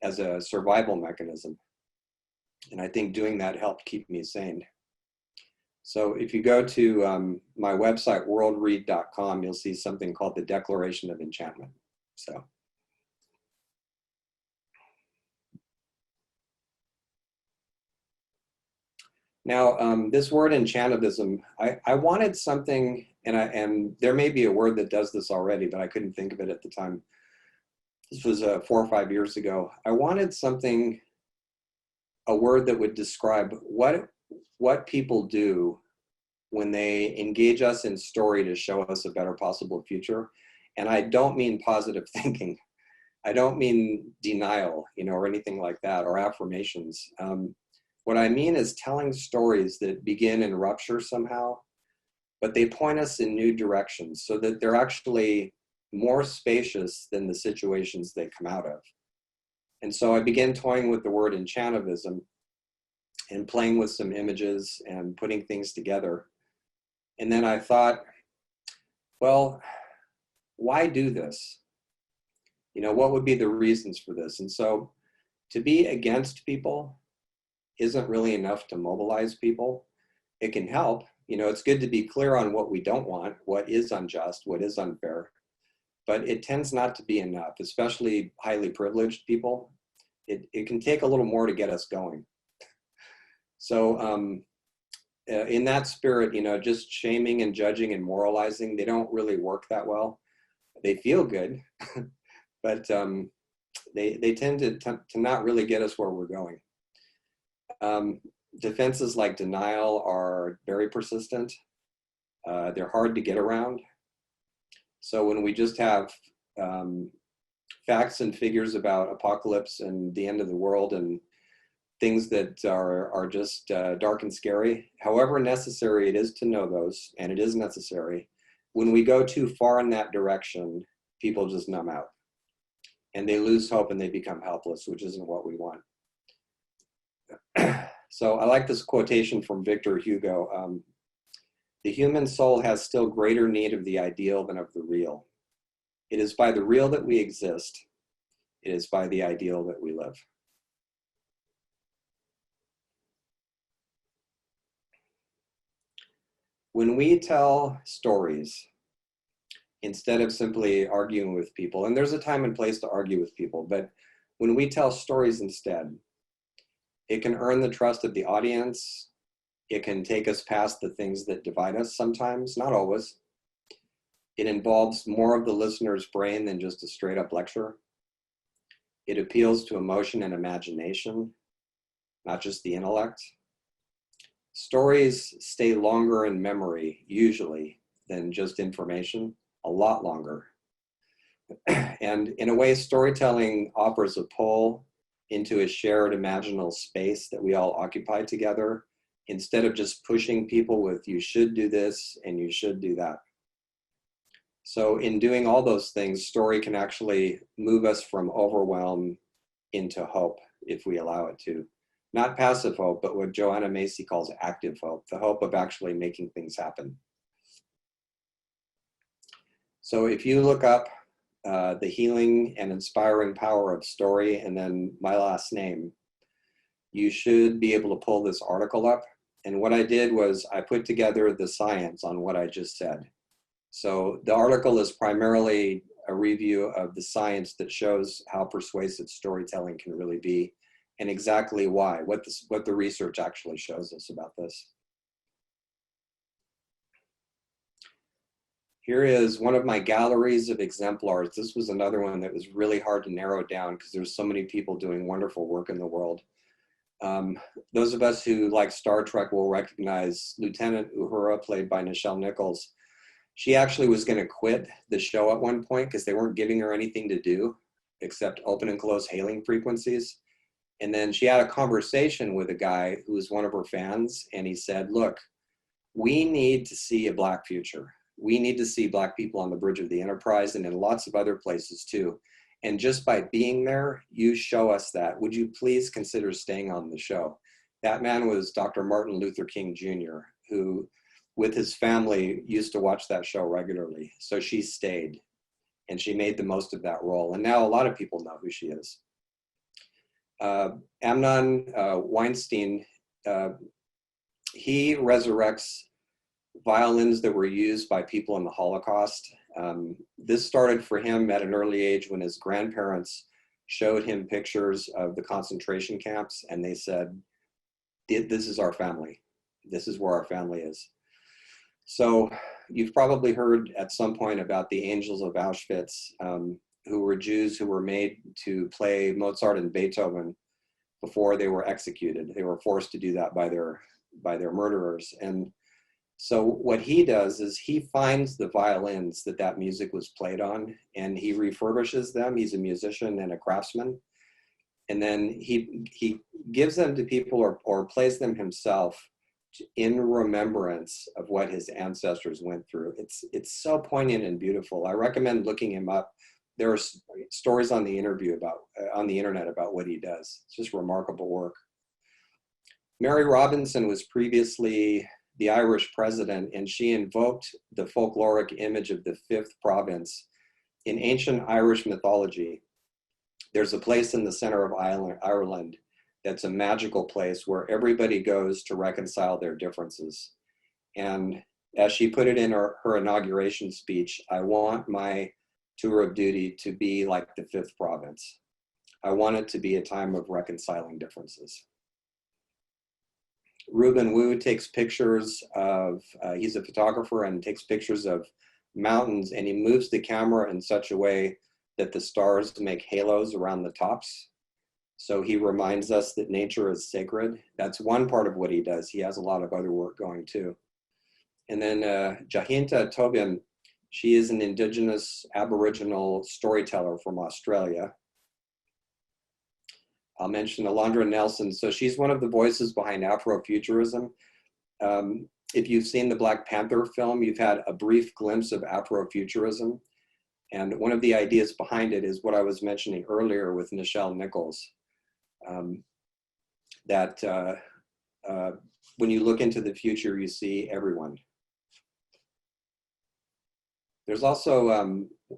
as a survival mechanism. And I think doing that helped keep me sane. So if you go to my website, worldread.com, you'll see something called the Declaration of Enchantment. So. Now, this word enchantivism, I wanted something, and there may be a word that does this already, but I couldn't think of it at the time. This was 4 or 5 years ago. I wanted something a word that would describe what people do when they engage us in story to show us a better possible future. And I don't mean positive thinking. I don't mean denial, or anything like that, or affirmations. What I mean is telling stories that begin in rupture somehow, but they point us in new directions so that they're actually more spacious than the situations they come out of. And so I began toying with the word enchantivism and playing with some images and putting things together. And then I thought, well, why do this? What would be the reasons for this? And so to be against people isn't really enough to mobilize people. It can help. It's good to be clear on what we don't want, what is unjust, what is unfair, but it tends not to be enough, especially highly privileged people. It can take a little more to get us going. So in that spirit, just shaming and judging and moralizing, they don't really work that well. They feel good, but they tend to not really get us where we're going. Defenses like denial are very persistent. They're hard to get around. So when we just have facts and figures about apocalypse and the end of the world and things that are just dark and scary, however necessary it is to know those, and it is necessary, when we go too far in that direction, people just numb out and they lose hope and they become helpless, which isn't what we want. So I like this quotation from Victor Hugo. The human soul has still greater need of the ideal than of the real. It is by the real that we exist. It is by the ideal that we live. When we tell stories, instead of simply arguing with people, and there's a time and place to argue with people, but when we tell stories instead, it can earn the trust of the audience. It can take us past the things that divide us sometimes, not always. It involves more of the listener's brain than just a straight up lecture. It appeals to emotion and imagination, not just the intellect. Stories stay longer in memory, usually, than just information, a lot longer. And in a way, storytelling offers a pull into a shared imaginal space that we all occupy together, instead of just pushing people with, you should do this and you should do that. So in doing all those things, story can actually move us from overwhelm into hope, if we allow it to. Not passive hope, but what Joanna Macy calls active hope, the hope of actually making things happen. So if you look up the healing and inspiring power of story and then my last name, you should be able to pull this article up. And what I did was I put together the science on what I just said. So the article is primarily a review of the science that shows how persuasive storytelling can really be and exactly why, what the research actually shows us about this. Here is one of my galleries of exemplars. This was another one that was really hard to narrow down because there's so many people doing wonderful work in the world. Those of us who like Star Trek will recognize Lieutenant Uhura, played by Nichelle Nichols. She actually was going to quit the show at one point because they weren't giving her anything to do except open and close hailing frequencies. And then she had a conversation with a guy who was one of her fans, and he said, look, we need to see a Black future. We need to see Black people on the bridge of the Enterprise and in lots of other places too. And just by being there, you show us that. Would you please consider staying on the show? That man was Dr. Martin Luther King Jr., who with his family used to watch that show regularly. So she stayed and she made the most of that role. And now a lot of people know who she is. Amnon Weinstein, he resurrects violins that were used by people in the Holocaust. This started for him at an early age when his grandparents showed him pictures of the concentration camps, and they said, this is our family. This is where our family is. So you've probably heard at some point about the angels of Auschwitz, who were Jews who were made to play Mozart and Beethoven before they were executed. They were forced to do that by their murderers. And so what he does is he finds the violins that music was played on, and he refurbishes them. He's a musician and a craftsman. And then he gives them to people or plays them himself in remembrance of what his ancestors went through. It's so poignant and beautiful. I recommend looking him up. There are stories on the internet about what he does. It's just remarkable work. Mary Robinson was previously the Irish president, and she invoked the folkloric image of the fifth province. In ancient Irish mythology, there's a place in the center of Ireland that's a magical place where everybody goes to reconcile their differences. And as she put it in her inauguration speech, I want my tour of duty to be like the fifth province. I want it to be a time of reconciling differences. Reuben Wu takes pictures of, he's a photographer and takes pictures of mountains, and he moves the camera in such a way that the stars make halos around the tops. So he reminds us that nature is sacred. That's one part of what he does. He has a lot of other work going too. And then Jacinta Tobin, she is an indigenous Aboriginal storyteller from Australia. I'll mention Alondra Nelson. So she's one of the voices behind Afrofuturism. If you've seen the Black Panther film, you've had a brief glimpse of Afrofuturism. And one of the ideas behind it is what I was mentioning earlier with Nichelle Nichols, that when you look into the future, you see everyone. There's also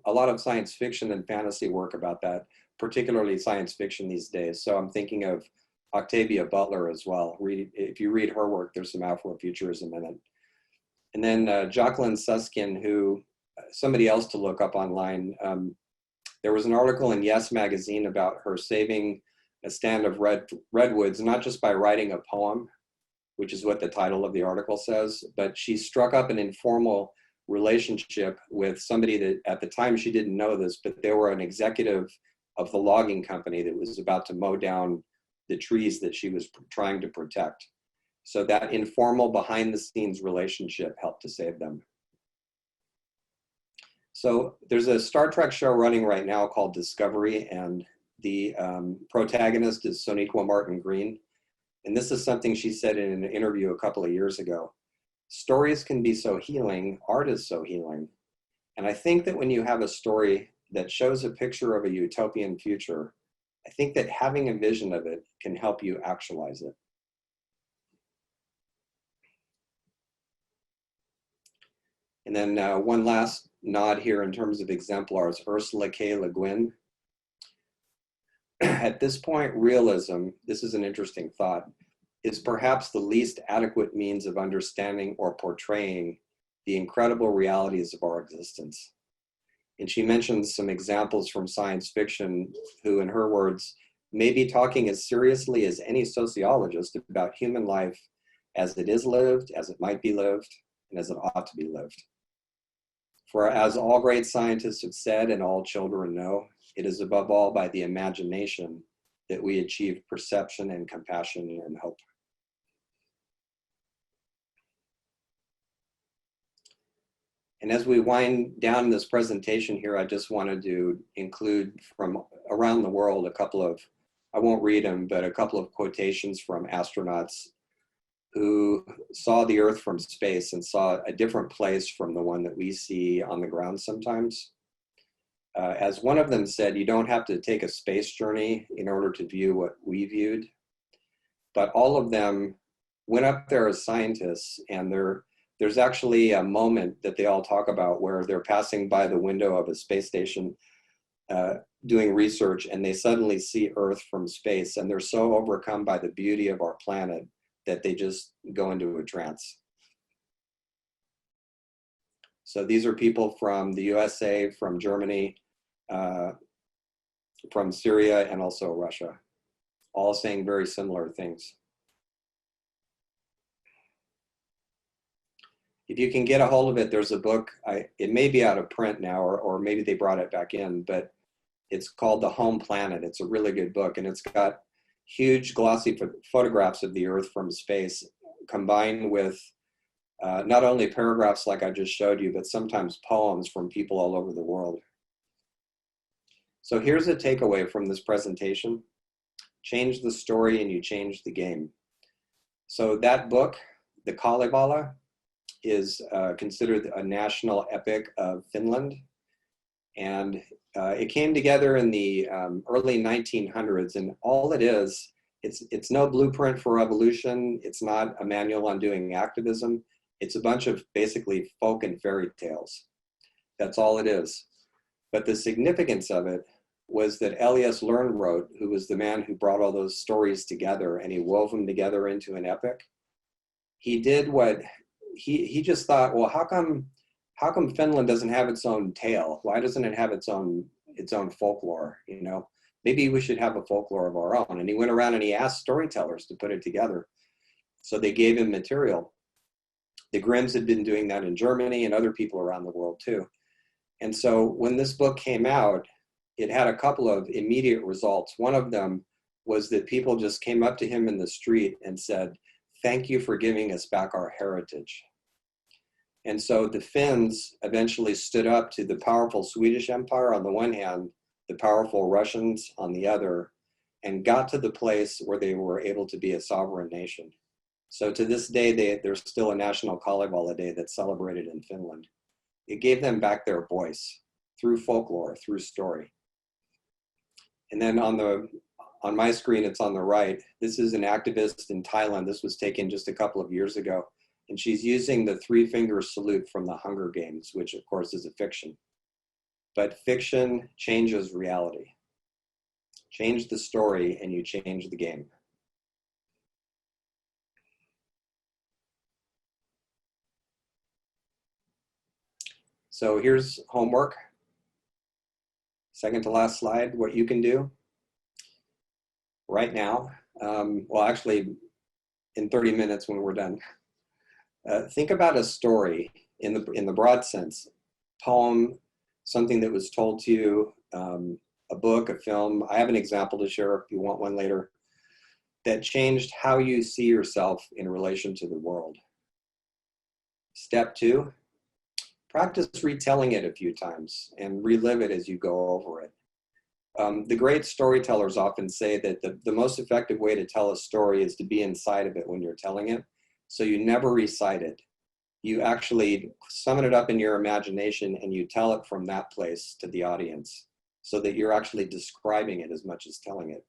a lot of science fiction and fantasy work about that, particularly science fiction these days. So I'm thinking of Octavia Butler as well. If you read her work, there's some Afrofuturism in it. And then Jacqueline Susskind, who, somebody else to look up online. There was an article in Yes magazine about her saving a stand of redwoods, not just by writing a poem, which is what the title of the article says, but she struck up an informal relationship with somebody that at the time she didn't know this, but they were an executive of the logging company that was about to mow down the trees that she was trying to protect. So that informal behind the scenes relationship helped to save them. So there's a Star Trek show running right now called Discovery, and the protagonist is Sonequa Martin Green. And this is something she said in an interview a couple of years ago. Stories can be so healing, art is so healing. And I think that when you have a story that shows a picture of a utopian future, I think that having a vision of it can help you actualize it. And then one last nod here in terms of exemplars, Ursula K Le Guin. At this point, realism, this is an interesting thought, is perhaps the least adequate means of understanding or portraying the incredible realities of our existence. And she mentions some examples from science fiction who, in her words, may be talking as seriously as any sociologist about human life as it is lived, as it might be lived, and as it ought to be lived. For as all great scientists have said and all children know, it is above all by the imagination that we achieve perception and compassion and hope. And as we wind down this presentation here, I just wanted to include from around the world a couple of, I won't read them, but a couple of quotations from astronauts who saw the Earth from space and saw a different place from the one that we see on the ground sometimes. As one of them said, you don't have to take a space journey in order to view what we viewed, but all of them went up there as scientists, and there's actually a moment that they all talk about where they're passing by the window of a space station doing research, and they suddenly see Earth from space, and they're so overcome by the beauty of our planet that they just go into a trance. So these are people from the USA, from Germany, from Syria, and also Russia, all saying very similar things. If you can get a hold of it, there's a book, it may be out of print now, or maybe they brought it back in, but it's called The Home Planet. It's a really good book, and it's got huge glossy photographs of the Earth from space, combined with not only paragraphs like I just showed you, but sometimes poems from people all over the world. So here's a takeaway from this presentation. Change the story and you change the game. So that book, the Kalevala, is considered a national epic of Finland. And it came together in the early 1900s, and all it is, it's no blueprint for evolution. It's not a manual on doing activism. It's a bunch of basically folk and fairy tales. That's all it is. But the significance of it was that Elias Lönnrot, who was the man who brought all those stories together, and he wove them together into an epic. He did what he just thought, well, how come Finland doesn't have its own tale? Why doesn't it have its own folklore? You know, maybe we should have a folklore of our own. And he went around and he asked storytellers to put it together. So they gave him material. The Grimms had been doing that in Germany and other people around the world too. And so when this book came out, it had a couple of immediate results. One of them was that people just came up to him in the street and said, "Thank you for giving us back our heritage." And so the Finns eventually stood up to the powerful Swedish Empire on the one hand, the powerful Russians on the other, and got to the place where they were able to be a sovereign nation. So to this day, there's still a national Kalevala Day that's celebrated in Finland. It gave them back their voice through folklore, through story. And then on my screen, it's on the right. This is an activist in Thailand. This was taken just a couple of years ago. And she's using the three-finger salute from the Hunger Games, which of course is a fiction. But fiction changes reality. Change the story and you change the game. So here's homework. Second to last slide, what you can do right now. Well, actually, in 30 minutes when we're done. Think about a story in the broad sense, poem, something that was told to you, a book, a film. I have an example to share if you want one later, that changed how you see yourself in relation to the world. Step 2, practice retelling it a few times and relive it as you go over it. The great storytellers often say that the most effective way to tell a story is to be inside of it when you're telling it. So you never recite it. You actually summon it up in your imagination and you tell it from that place to the audience so that you're actually describing it as much as telling it.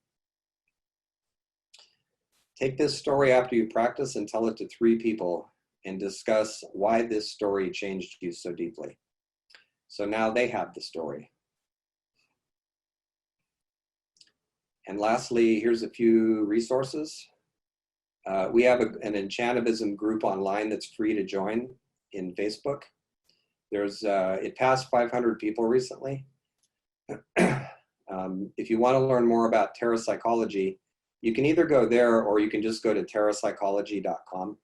Take this story after you practice and tell it to 3 people and discuss why this story changed you so deeply. So now they have the story. And lastly, here's a few resources. We have an enchantivism group online that's free to join in Facebook. It passed 500 people recently. If you want to learn more about terrapsychology, you can either go there or you can just go to terrapsychology.com.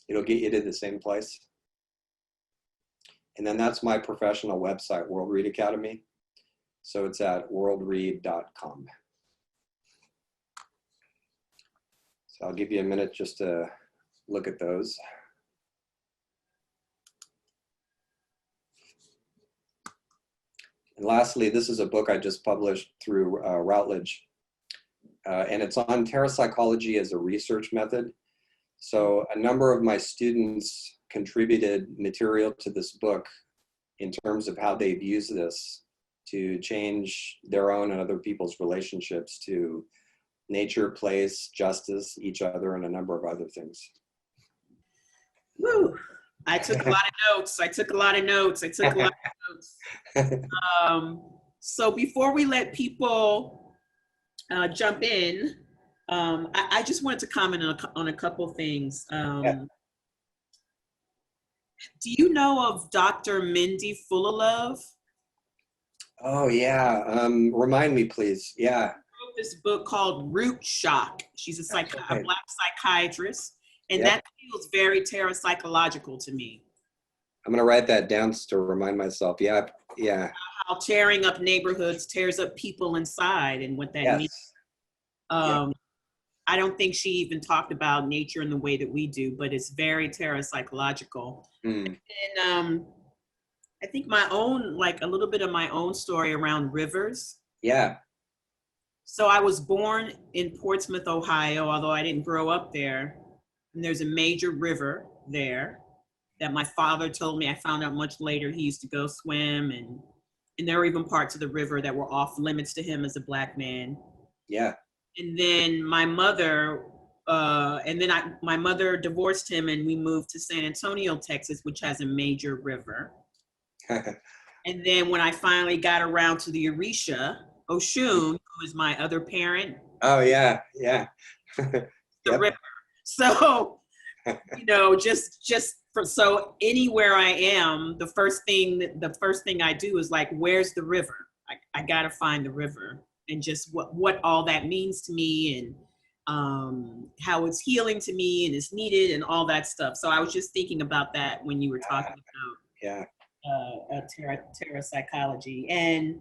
It'll get you to the same place. And then that's my professional website, World Read Academy. So it's at worldread.com. So I'll give you a minute just to look at those. And lastly, this is a book I just published through Routledge. And it's on terrapsychology as a research method. So a number of my students contributed material to this book in terms of how they've used this to change their own and other people's relationships to nature, place, justice, each other, and a number of other things. Woo! I took a lot of notes. So before we let people jump in, I just wanted to comment on a couple things. Yeah. Do you know of Dr. Mindy Fullilove? Oh yeah, remind me please, yeah. Wrote this book called Root Shock. She's a Black psychiatrist, and that feels very terrapsychological to me. I'm gonna write that down to remind myself, yeah. How tearing up neighborhoods tears up people inside and what that means. I don't think she even talked about nature in the way that we do, but it's very terrapsychological. Mm. And I think my own, like a little bit of my own story around rivers. Yeah. So I was born in Portsmouth, Ohio, although I didn't grow up there. And there's a major river there that my father told me. I found out much later he used to go swim, and there were even parts of the river that were off limits to him as a Black man. Yeah. And then my mother, my mother divorced him, and we moved to San Antonio, Texas, which has a major river. And then when I finally got around to the Orisha, Oshun, who is my other parent. Oh yeah, yeah. The Yep. river. So, you know, so anywhere I am, the first thing I do is like, where's the river? I gotta find the river, and just what all that means to me, and how it's healing to me and it's needed and all that stuff. So I was just thinking about that when you were talking about terrapsychology. And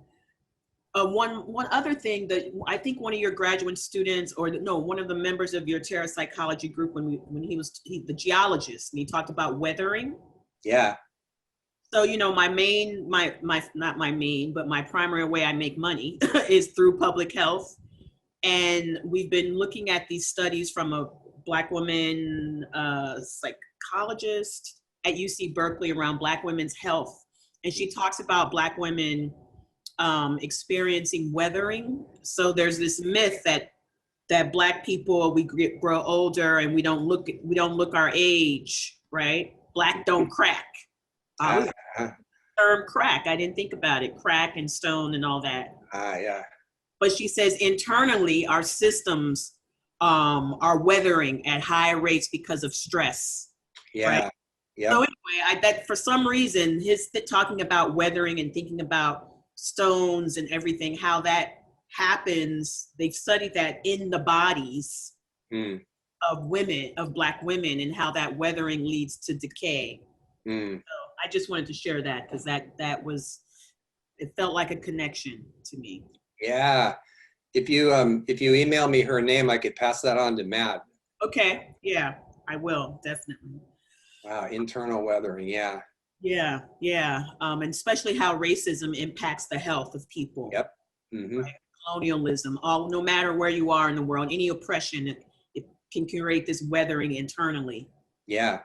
one other thing that I think one of your graduate students, one of the members of your terrapsychology group, when he was the geologist, and he talked about weathering. Yeah. So, you know, my primary way I make money is through public health. And we've been looking at these studies from a Black woman psychologist at UC Berkeley around Black women's health. And she talks about Black women experiencing weathering. So there's this myth that Black people, we grow older and we don't look our age, right? Black don't crack. Term crack, I didn't think about it. Crack and stone and all that. Yeah. But she says internally our systems are weathering at higher rates because of stress. Yeah. Right? Yeah. So anyway, that for some reason, talking about weathering and thinking about stones and everything, how that happens, they've studied that in the bodies of Black women, and how that weathering leads to decay. So I just wanted to share that because it felt like a connection to me. Yeah. If you email me her name, I could pass that on to Matt. Okay. Yeah, I will, definitely. Wow. Internal weathering. Yeah. Yeah. Yeah. And especially how racism impacts the health of people. Yep. Mm-hmm. Right? Colonialism, no matter where you are in the world, any oppression, it can create this weathering internally. Yeah.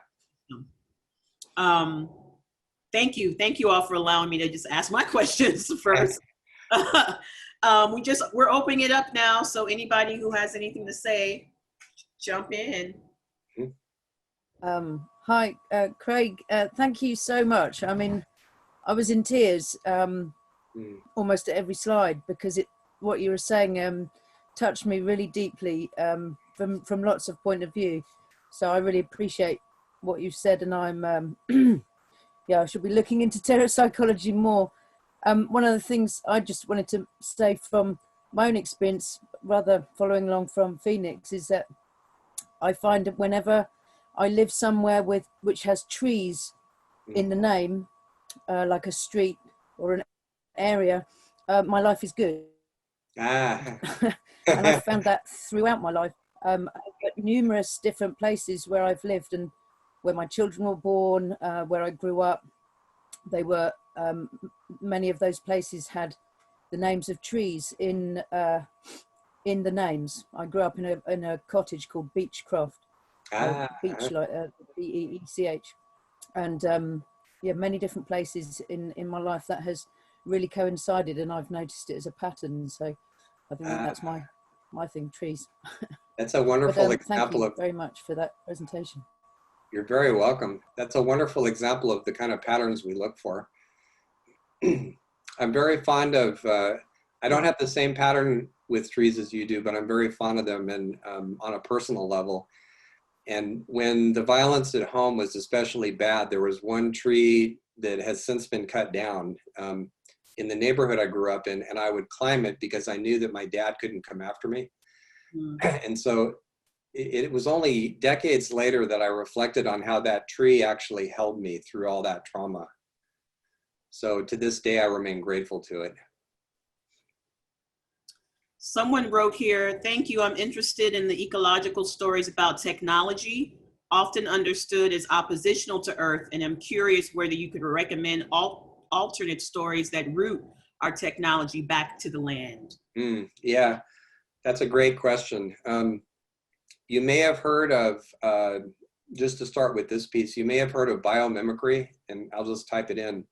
Thank you all for allowing me to just ask my questions first. We're opening it up now, so anybody who has anything to say, jump in. Hi, Craig. Thank you so much. I mean, I was in tears almost at every slide, because what you were saying touched me really deeply from lots of point of view. So I really appreciate what you said, and I'm I should be looking into terrapsychology more. One of the things I just wanted to say from my own experience, rather following along from Phoenix, is that I find that whenever I live somewhere which has trees in the name, like a street or an area, my life is good. And I've found that throughout my life. I've got numerous different places where I've lived and where my children were born, where I grew up. They were, many of those places had the names of trees in the names. I grew up in a cottage called Beechcroft, beach, like Beech, and many different places in my life that has really coincided, and I've noticed it as a pattern. So I think that's my thing, trees. That's a wonderful example. Thank you very much for that presentation. You're very welcome. That's a wonderful example of the kind of patterns we look for. I'm very fond of, I don't have the same pattern with trees as you do, but I'm very fond of them, and on a personal level. And when the violence at home was especially bad, there was one tree that has since been cut down in the neighborhood I grew up in, and I would climb it because I knew that my dad couldn't come after me. And so it was only decades later that I reflected on how that tree actually held me through all that trauma. So to this day, I remain grateful to it. Someone wrote here, thank you, I'm interested in the ecological stories about technology, often understood as oppositional to Earth, and I'm curious whether you could recommend alternate stories that root our technology back to the land. Yeah, that's a great question. You may have heard of, just to start with this piece, you may have heard of biomimicry, and I'll just type it in.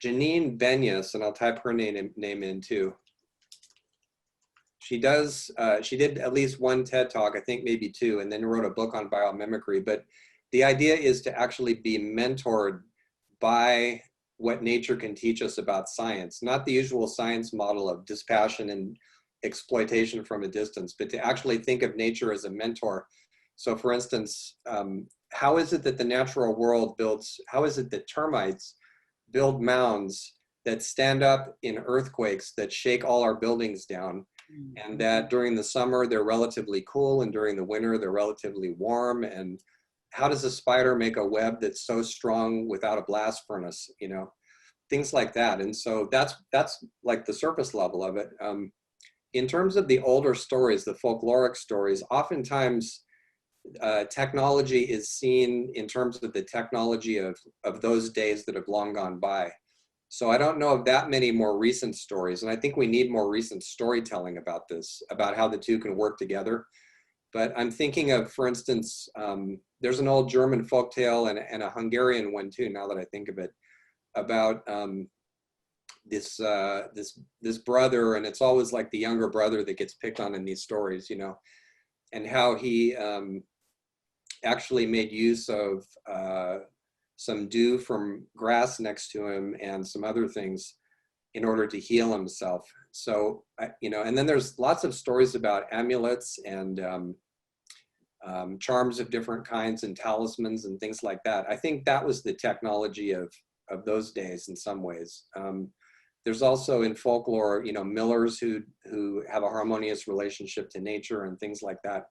Janine Benyus, and I'll type her name in too. She did at least one TED Talk, I think maybe two, and then wrote a book on biomimicry. But the idea is to actually be mentored by what nature can teach us about science, not the usual science model of dispassion and exploitation from a distance, but to actually think of nature as a mentor. So for instance, how is it that the natural world how is it that termites build mounds that stand up in earthquakes that shake all our buildings down, and that during the summer they're relatively cool and during the winter they're relatively warm? And how does a spider make a web that's so strong without a blast furnace, you know, things like that. And so that's like the surface level of it. In terms of the older stories, the folkloric stories, oftentimes technology is seen in terms of the technology of those days that have long gone by. So I don't know of that many more recent stories, and I think we need more recent storytelling about this, about how the two can work together. But I'm thinking of, for instance, there's an old German folktale and a Hungarian one too, now that I think of it, about this brother, and it's always like the younger brother that gets picked on in these stories, you know, and how he actually made use of some dew from grass next to him and some other things in order to heal himself. So, you know, and then there's lots of stories about amulets and charms of different kinds and talismans and things like that. I think that was the technology of those days in some ways. There's also in folklore, you know, millers who have a harmonious relationship to nature and things like that.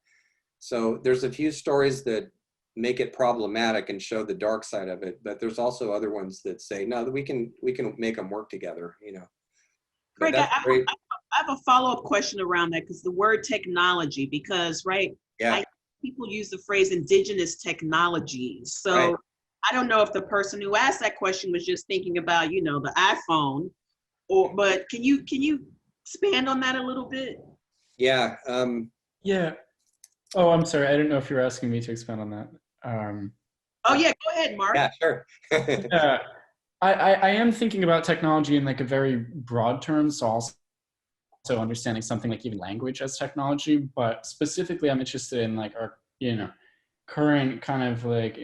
So there's a few stories that make it problematic and show the dark side of it, but there's also other ones that say, no, that we can make them work together, you know. Greg, I have a follow-up question around that, because the word technology, because, right, yeah, people use the phrase indigenous technologies. So right. I don't know if the person who asked that question was just thinking about, you know, the iPhone, but can you expand on that a little bit? Yeah. Yeah. Oh, I'm sorry. I didn't know if you were asking me to expand on that. Oh yeah, go ahead, Mark. Yeah, sure. Yeah, I am thinking about technology in like a very broad term, so also understanding something like even language as technology, but specifically I'm interested in like our, you know, current kind of like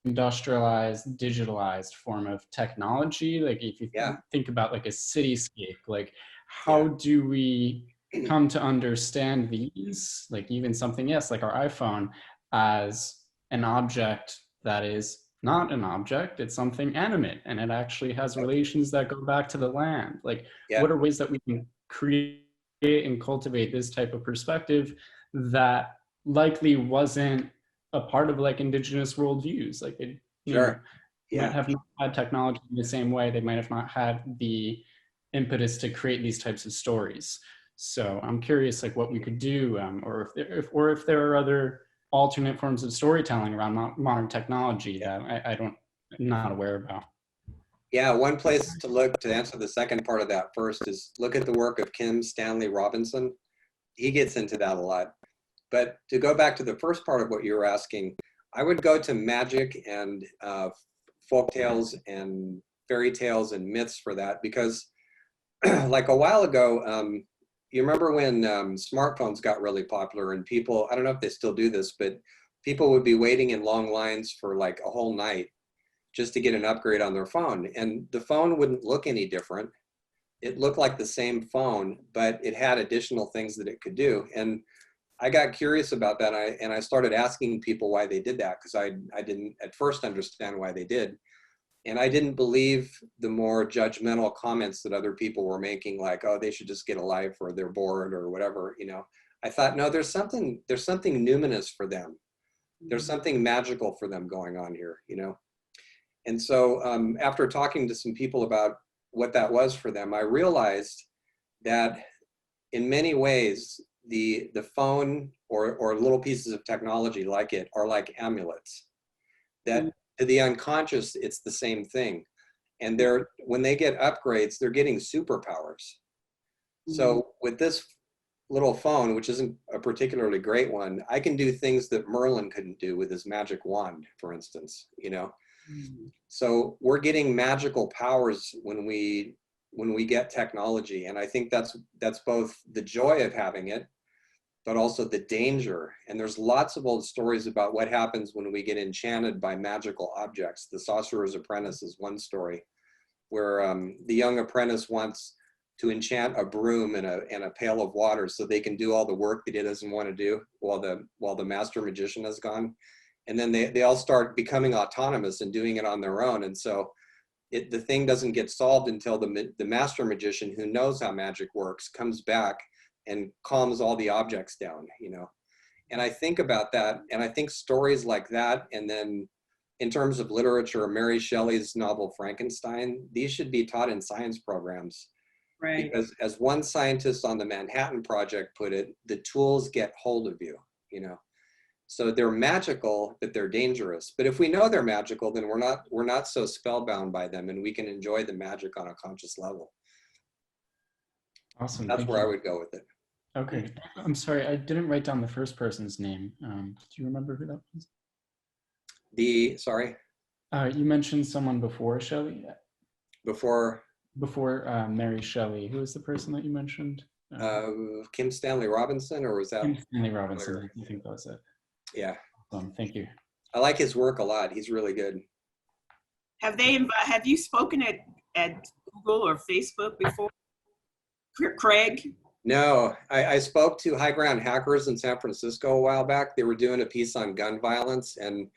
industrialized, digitalized form of technology. Like if you think about like a cityscape, like how do we come to understand these, like even something, yes, like our iPhone, as an object that is not an object, it's something animate, and it actually has relations that go back to the land. Like what are ways that we can create and cultivate this type of perspective that likely wasn't a part of like indigenous worldviews? Like they might have not had technology in the same way, they might have not had the impetus to create these types of stories. So I'm curious, like what we could do, or if there are other alternate forms of storytelling around modern technology that I'm not aware about. Yeah, one place to look to answer the second part of that first is look at the work of Kim Stanley Robinson. He gets into that a lot. But to go back to the first part of what you were asking, I would go to magic and folk tales and fairy tales and myths for that, because like a while ago, you remember when smartphones got really popular and people, I don't know if they still do this, but people would be waiting in long lines for like a whole night just to get an upgrade on their phone. And the phone wouldn't look any different. It looked like the same phone, but it had additional things that it could do. And I got curious about that, and I started asking people why they did that, because I didn't at first understand why they did. And I didn't believe the more judgmental comments that other people were making, like, oh, they should just get a life, or they're bored, or whatever, you know. I thought, no, there's something numinous for them. There's something magical for them going on here, you know. And so after talking to some people about what that was for them, I realized that in many ways, the phone or little pieces of technology like it are like amulets. That to the unconscious, it's the same thing. And when they get upgrades, they're getting superpowers. So with this little phone, which isn't a particularly great one, I can do things that Merlin couldn't do with his magic wand, for instance, you know? So we're getting magical powers when we get technology. And I think that's both the joy of having it, but also the danger. And there's lots of old stories about what happens when we get enchanted by magical objects. The Sorcerer's Apprentice is one story where the young apprentice wants to enchant a broom and a pail of water so they can do all the work that he doesn't want to do while the master magician has gone. And then they all start becoming autonomous and doing it on their own. And so the thing doesn't get solved until the master magician, who knows how magic works, comes back and calms all the objects down, you know. And I think about that, and I think stories like that, and then in terms of literature, Mary Shelley's novel Frankenstein, these should be taught in science programs. Right. Because as one scientist on the Manhattan Project put it, the tools get hold of you, you know. So they're magical, but they're dangerous. But if we know they're magical, then we're not so spellbound by them, and we can enjoy the magic on a conscious level. Awesome. That's where I would go with it. Okay. I'm sorry, I didn't write down the first person's name. Do you remember who that was? Sorry? You mentioned someone before Shelley? Before Mary Shelley. Who was the person that you mentioned? Kim Stanley Robinson, or was that? Kim Stanley Robinson, I think that was it. Yeah. Thank you. I like his work a lot. He's really good. Have you spoken at Google or Facebook before, Craig? No, I spoke to High Ground Hackers in San Francisco a while back. They were doing a piece on gun violence, and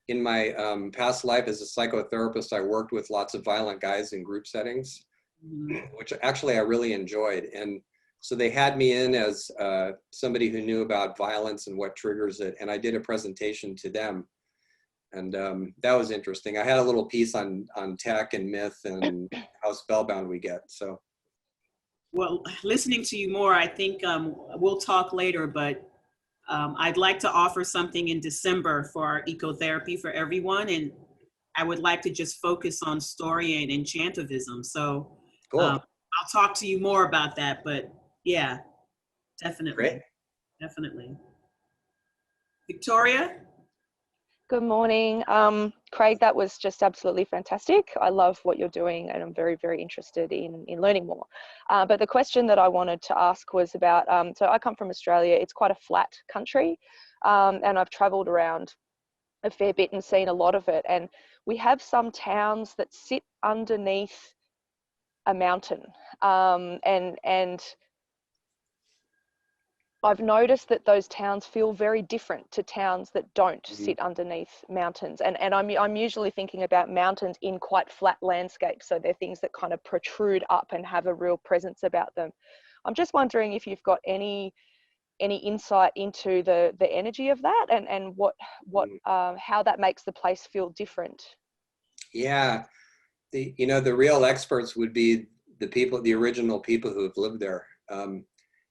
in my past life as a psychotherapist, I worked with lots of violent guys in group settings, which actually I really enjoyed. And so they had me in as somebody who knew about violence and what triggers it, and I did a presentation to them. And that was interesting. I had a little piece on tech and myth and how spellbound we get, so. Well, listening to you more, I think we'll talk later, but I'd like to offer something in December for our Ecotherapy for everyone, and I would like to just focus on story and enchantivism. So Cool. I'll talk to you more about that, but yeah, definitely. Great. Definitely. Victoria? Good morning. Craig, that was just absolutely fantastic. I love what you're doing, and I'm very, very interested in learning more. But the question that I wanted to ask was about, so I come from Australia. It's quite a flat country, and I've traveled around a fair bit and seen a lot of it. And we have some towns that sit underneath a mountain, and I've noticed that those towns feel very different to towns that don't sit underneath mountains. And I'm usually thinking about mountains in quite flat landscapes. So they're things that kind of protrude up and have a real presence about them. I'm just wondering if you've got any insight into the energy of that, and how that makes the place feel different. Yeah. The real experts would be the original people who have lived there.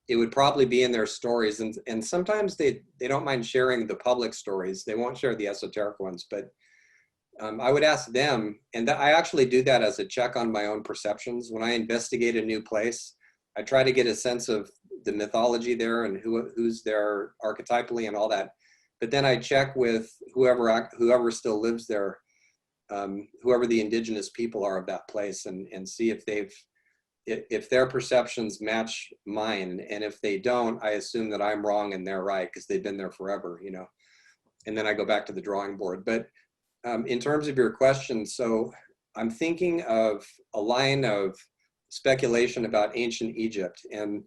It would probably be in their stories, and sometimes they don't mind sharing the public stories. They won't share the esoteric ones, but I would ask them, and I actually do that as a check on my own perceptions. When I investigate a new place, I try to get a sense of the mythology there and who's there archetypally and all that. But then I check with whoever still lives there, whoever the indigenous people are of that place, and see if their perceptions match mine. And if they don't, I assume that I'm wrong and they're right because they've been there forever, you know. And then I go back to the drawing board. But in terms of your question, so I'm thinking of a line of speculation about ancient Egypt, and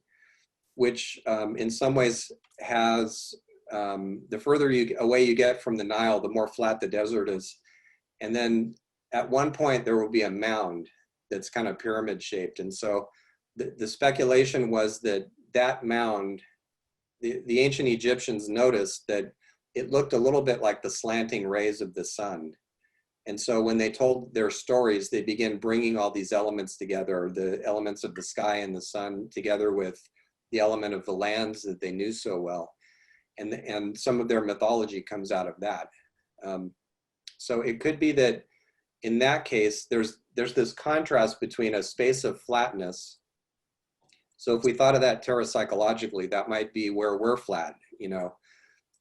which in some ways has, the further away you get from the Nile, the more flat the desert is. And then at one point there will be a mound that's kind of pyramid shaped. And so the speculation was that mound, the ancient Egyptians noticed that it looked a little bit like the slanting rays of the sun. And so when they told their stories, they began bringing all these elements together, the elements of the sky and the sun together with the element of the lands that they knew so well. And some of their mythology comes out of that. So it could be that in that case, there's this contrast between a space of flatness. So if we thought of that terrapsychologically, that might be where we're flat, you know,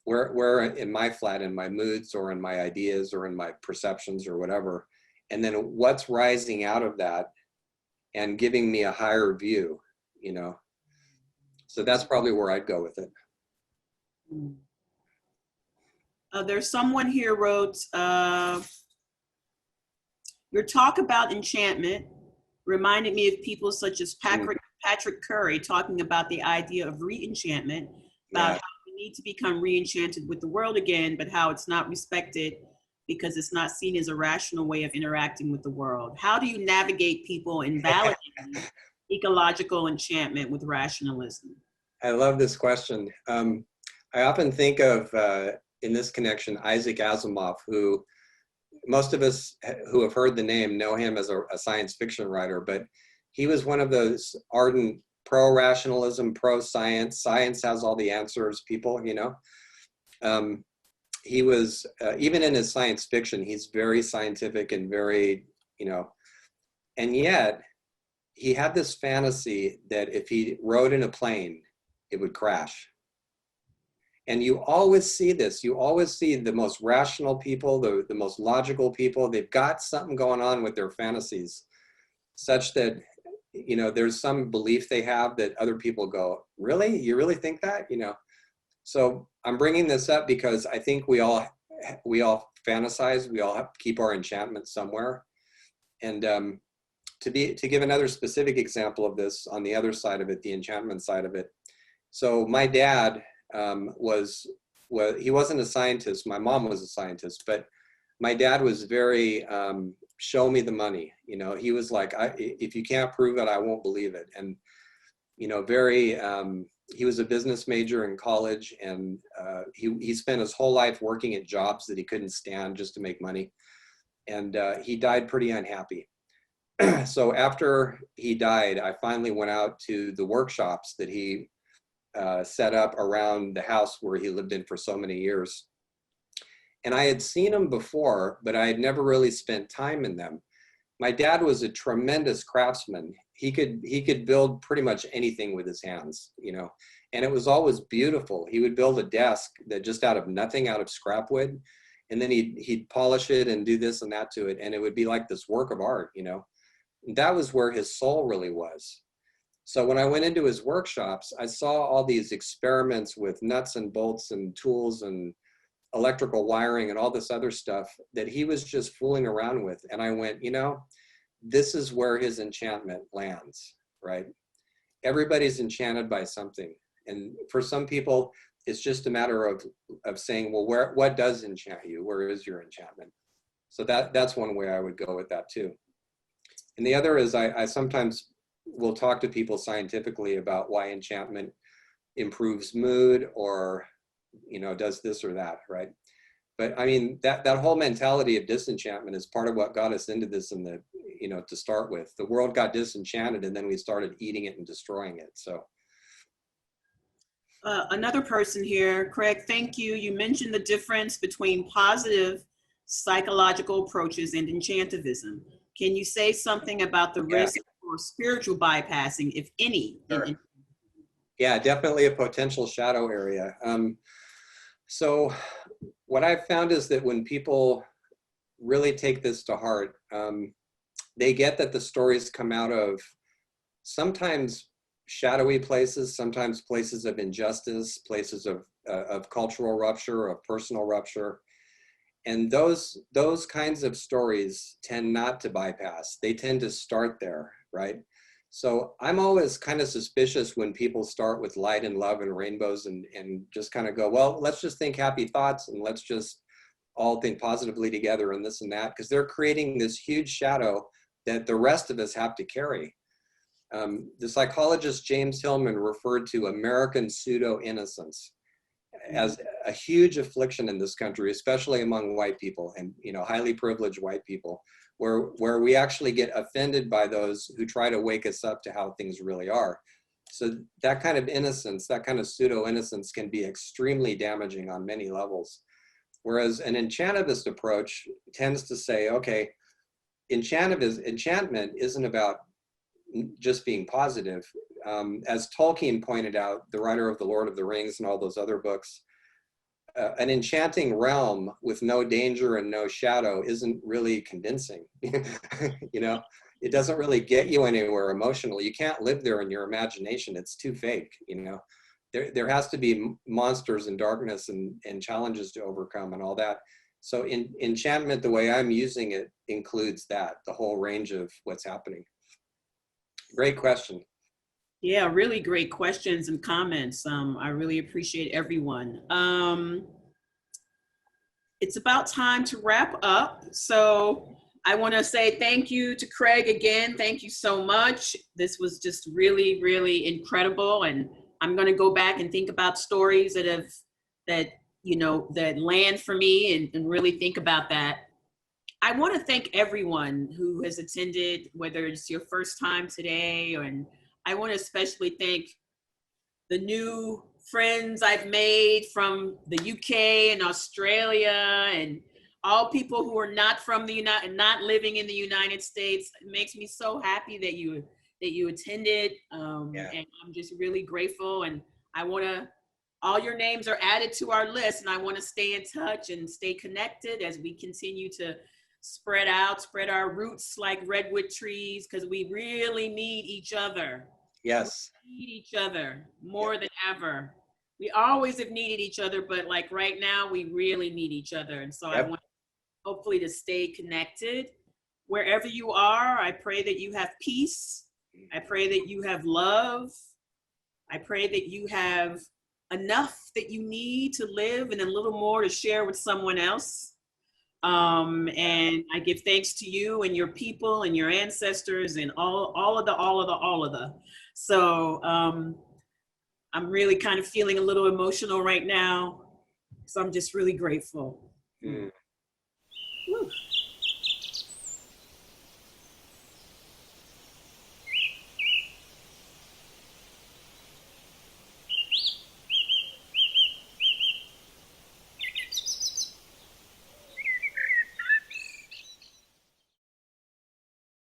where in my flat, in my moods or in my ideas or in my perceptions or whatever. And then what's rising out of that and giving me a higher view, you know. So that's probably where I'd go with it. There's someone here wrote, your talk about enchantment reminded me of people such as Patrick Curry talking about the idea of reenchantment, about how we need to become reenchanted with the world again, but how it's not respected because it's not seen as a rational way of interacting with the world. How do you navigate people in validating ecological enchantment with rationalism? I love this question. I often think of, in this connection, Isaac Asimov, who most of us who have heard the name know him as a science fiction writer, but he was one of those ardent pro-rationalism, pro-science, science has all the answers people, you know. He was, even in his science fiction, he's very scientific and very, you know, and yet he had this fantasy that if he rode in a plane, it would crash. And you always see this. You always see the most rational people, the most logical people, they've got something going on with their fantasies such that, you know, there's some belief they have that other people go, really? You really think that? You know? So I'm bringing this up because I think we all fantasize, we all have to keep our enchantment somewhere. And to give another specific example of this on the other side of it, the enchantment side of it. So my dad, he wasn't a scientist. My mom was a scientist, but my dad was very, show me the money. You know, he was like, if you can't prove it, I won't believe it. And, you know, very, he was a business major in college, and he spent his whole life working at jobs that he couldn't stand just to make money. And he died pretty unhappy. So after he died, I finally went out to the workshops that he set up around the house where he lived in for so many years. And I had seen them before, but I had never really spent time in them. My dad was a tremendous craftsman. He could build pretty much anything with his hands, you know, and it was always beautiful. He would build a desk that just out of nothing, out of scrap wood, and then he'd polish it and do this and that to it, and it would be like this work of art, you know. And that was where his soul really was. So when I went into his workshops, I saw all these experiments with nuts and bolts and tools and electrical wiring and all this other stuff that he was just fooling around with. And I went, you know, this is where his enchantment lands, right? Everybody's enchanted by something. And for some people, it's just a matter of saying, well, what does enchant you? Where is your enchantment? So that's one way I would go with that too. And the other is I sometimes will talk to people scientifically about why enchantment improves mood or, you know, does this or that, right? But I mean, that whole mentality of disenchantment is part of what got us into this in the, you know, to start with. The world got disenchanted and then we started eating it and destroying it, so. Another person here, Craig, thank you. You mentioned the difference between positive psychological approaches and enchantivism. Can you say something about the risk for spiritual bypassing, if any? Sure. Yeah, definitely a potential shadow area. So what I've found is that when people really take this to heart, they get that the stories come out of sometimes shadowy places, sometimes places of injustice, places of cultural rupture, of personal rupture. And those kinds of stories tend not to bypass. They tend to start there, right? So I'm always kind of suspicious when people start with light and love and rainbows and just kind of go, well, let's just think happy thoughts and let's just all think positively together and this and that, because they're creating this huge shadow that the rest of us have to carry. The psychologist James Hillman referred to American pseudo-innocence. as a huge affliction in this country, especially among white people and, you know, highly privileged white people, where we actually get offended by those who try to wake us up to how things really are. So that kind of innocence, that kind of pseudo innocence can be extremely damaging on many levels. Whereas an enchantivist approach tends to say, okay, enchantment isn't about just being positive. As Tolkien pointed out, the writer of The Lord of the Rings and all those other books, an enchanting realm with no danger and no shadow isn't really convincing. You know, it doesn't really get you anywhere emotionally. You can't live there in your imagination. It's too fake, you know. There has to be monsters and darkness and challenges to overcome and all that. So enchantment, the way I'm using it, includes that, the whole range of what's happening. Great question. Yeah, really great questions and comments. I really appreciate everyone. It's about time to wrap up. So I want to say thank you to Craig again. Thank you so much. This was just really, really incredible. And I'm going to go back and think about stories that land for me and really think about that. I want to thank everyone who has attended, whether it's your first time today, and I want to especially thank the new friends I've made from the UK and Australia, and all people who are not from not living in the United States. It makes me so happy that you attended, and I'm just really grateful. And all your names are added to our list, and I want to stay in touch and stay connected as we continue to spread our roots like redwood trees, because we really need each other. Yes. We need each other more than ever. We always have needed each other, but like right now, we really need each other. And so I want hopefully to stay connected. Wherever you are, I pray that you have peace. I pray that you have love. I pray that you have enough that you need to live and a little more to share with someone else. And I give thanks to you and your people and your ancestors and all of the. So I'm really kind of feeling a little emotional right now. So I'm just really grateful. Mm. Woo.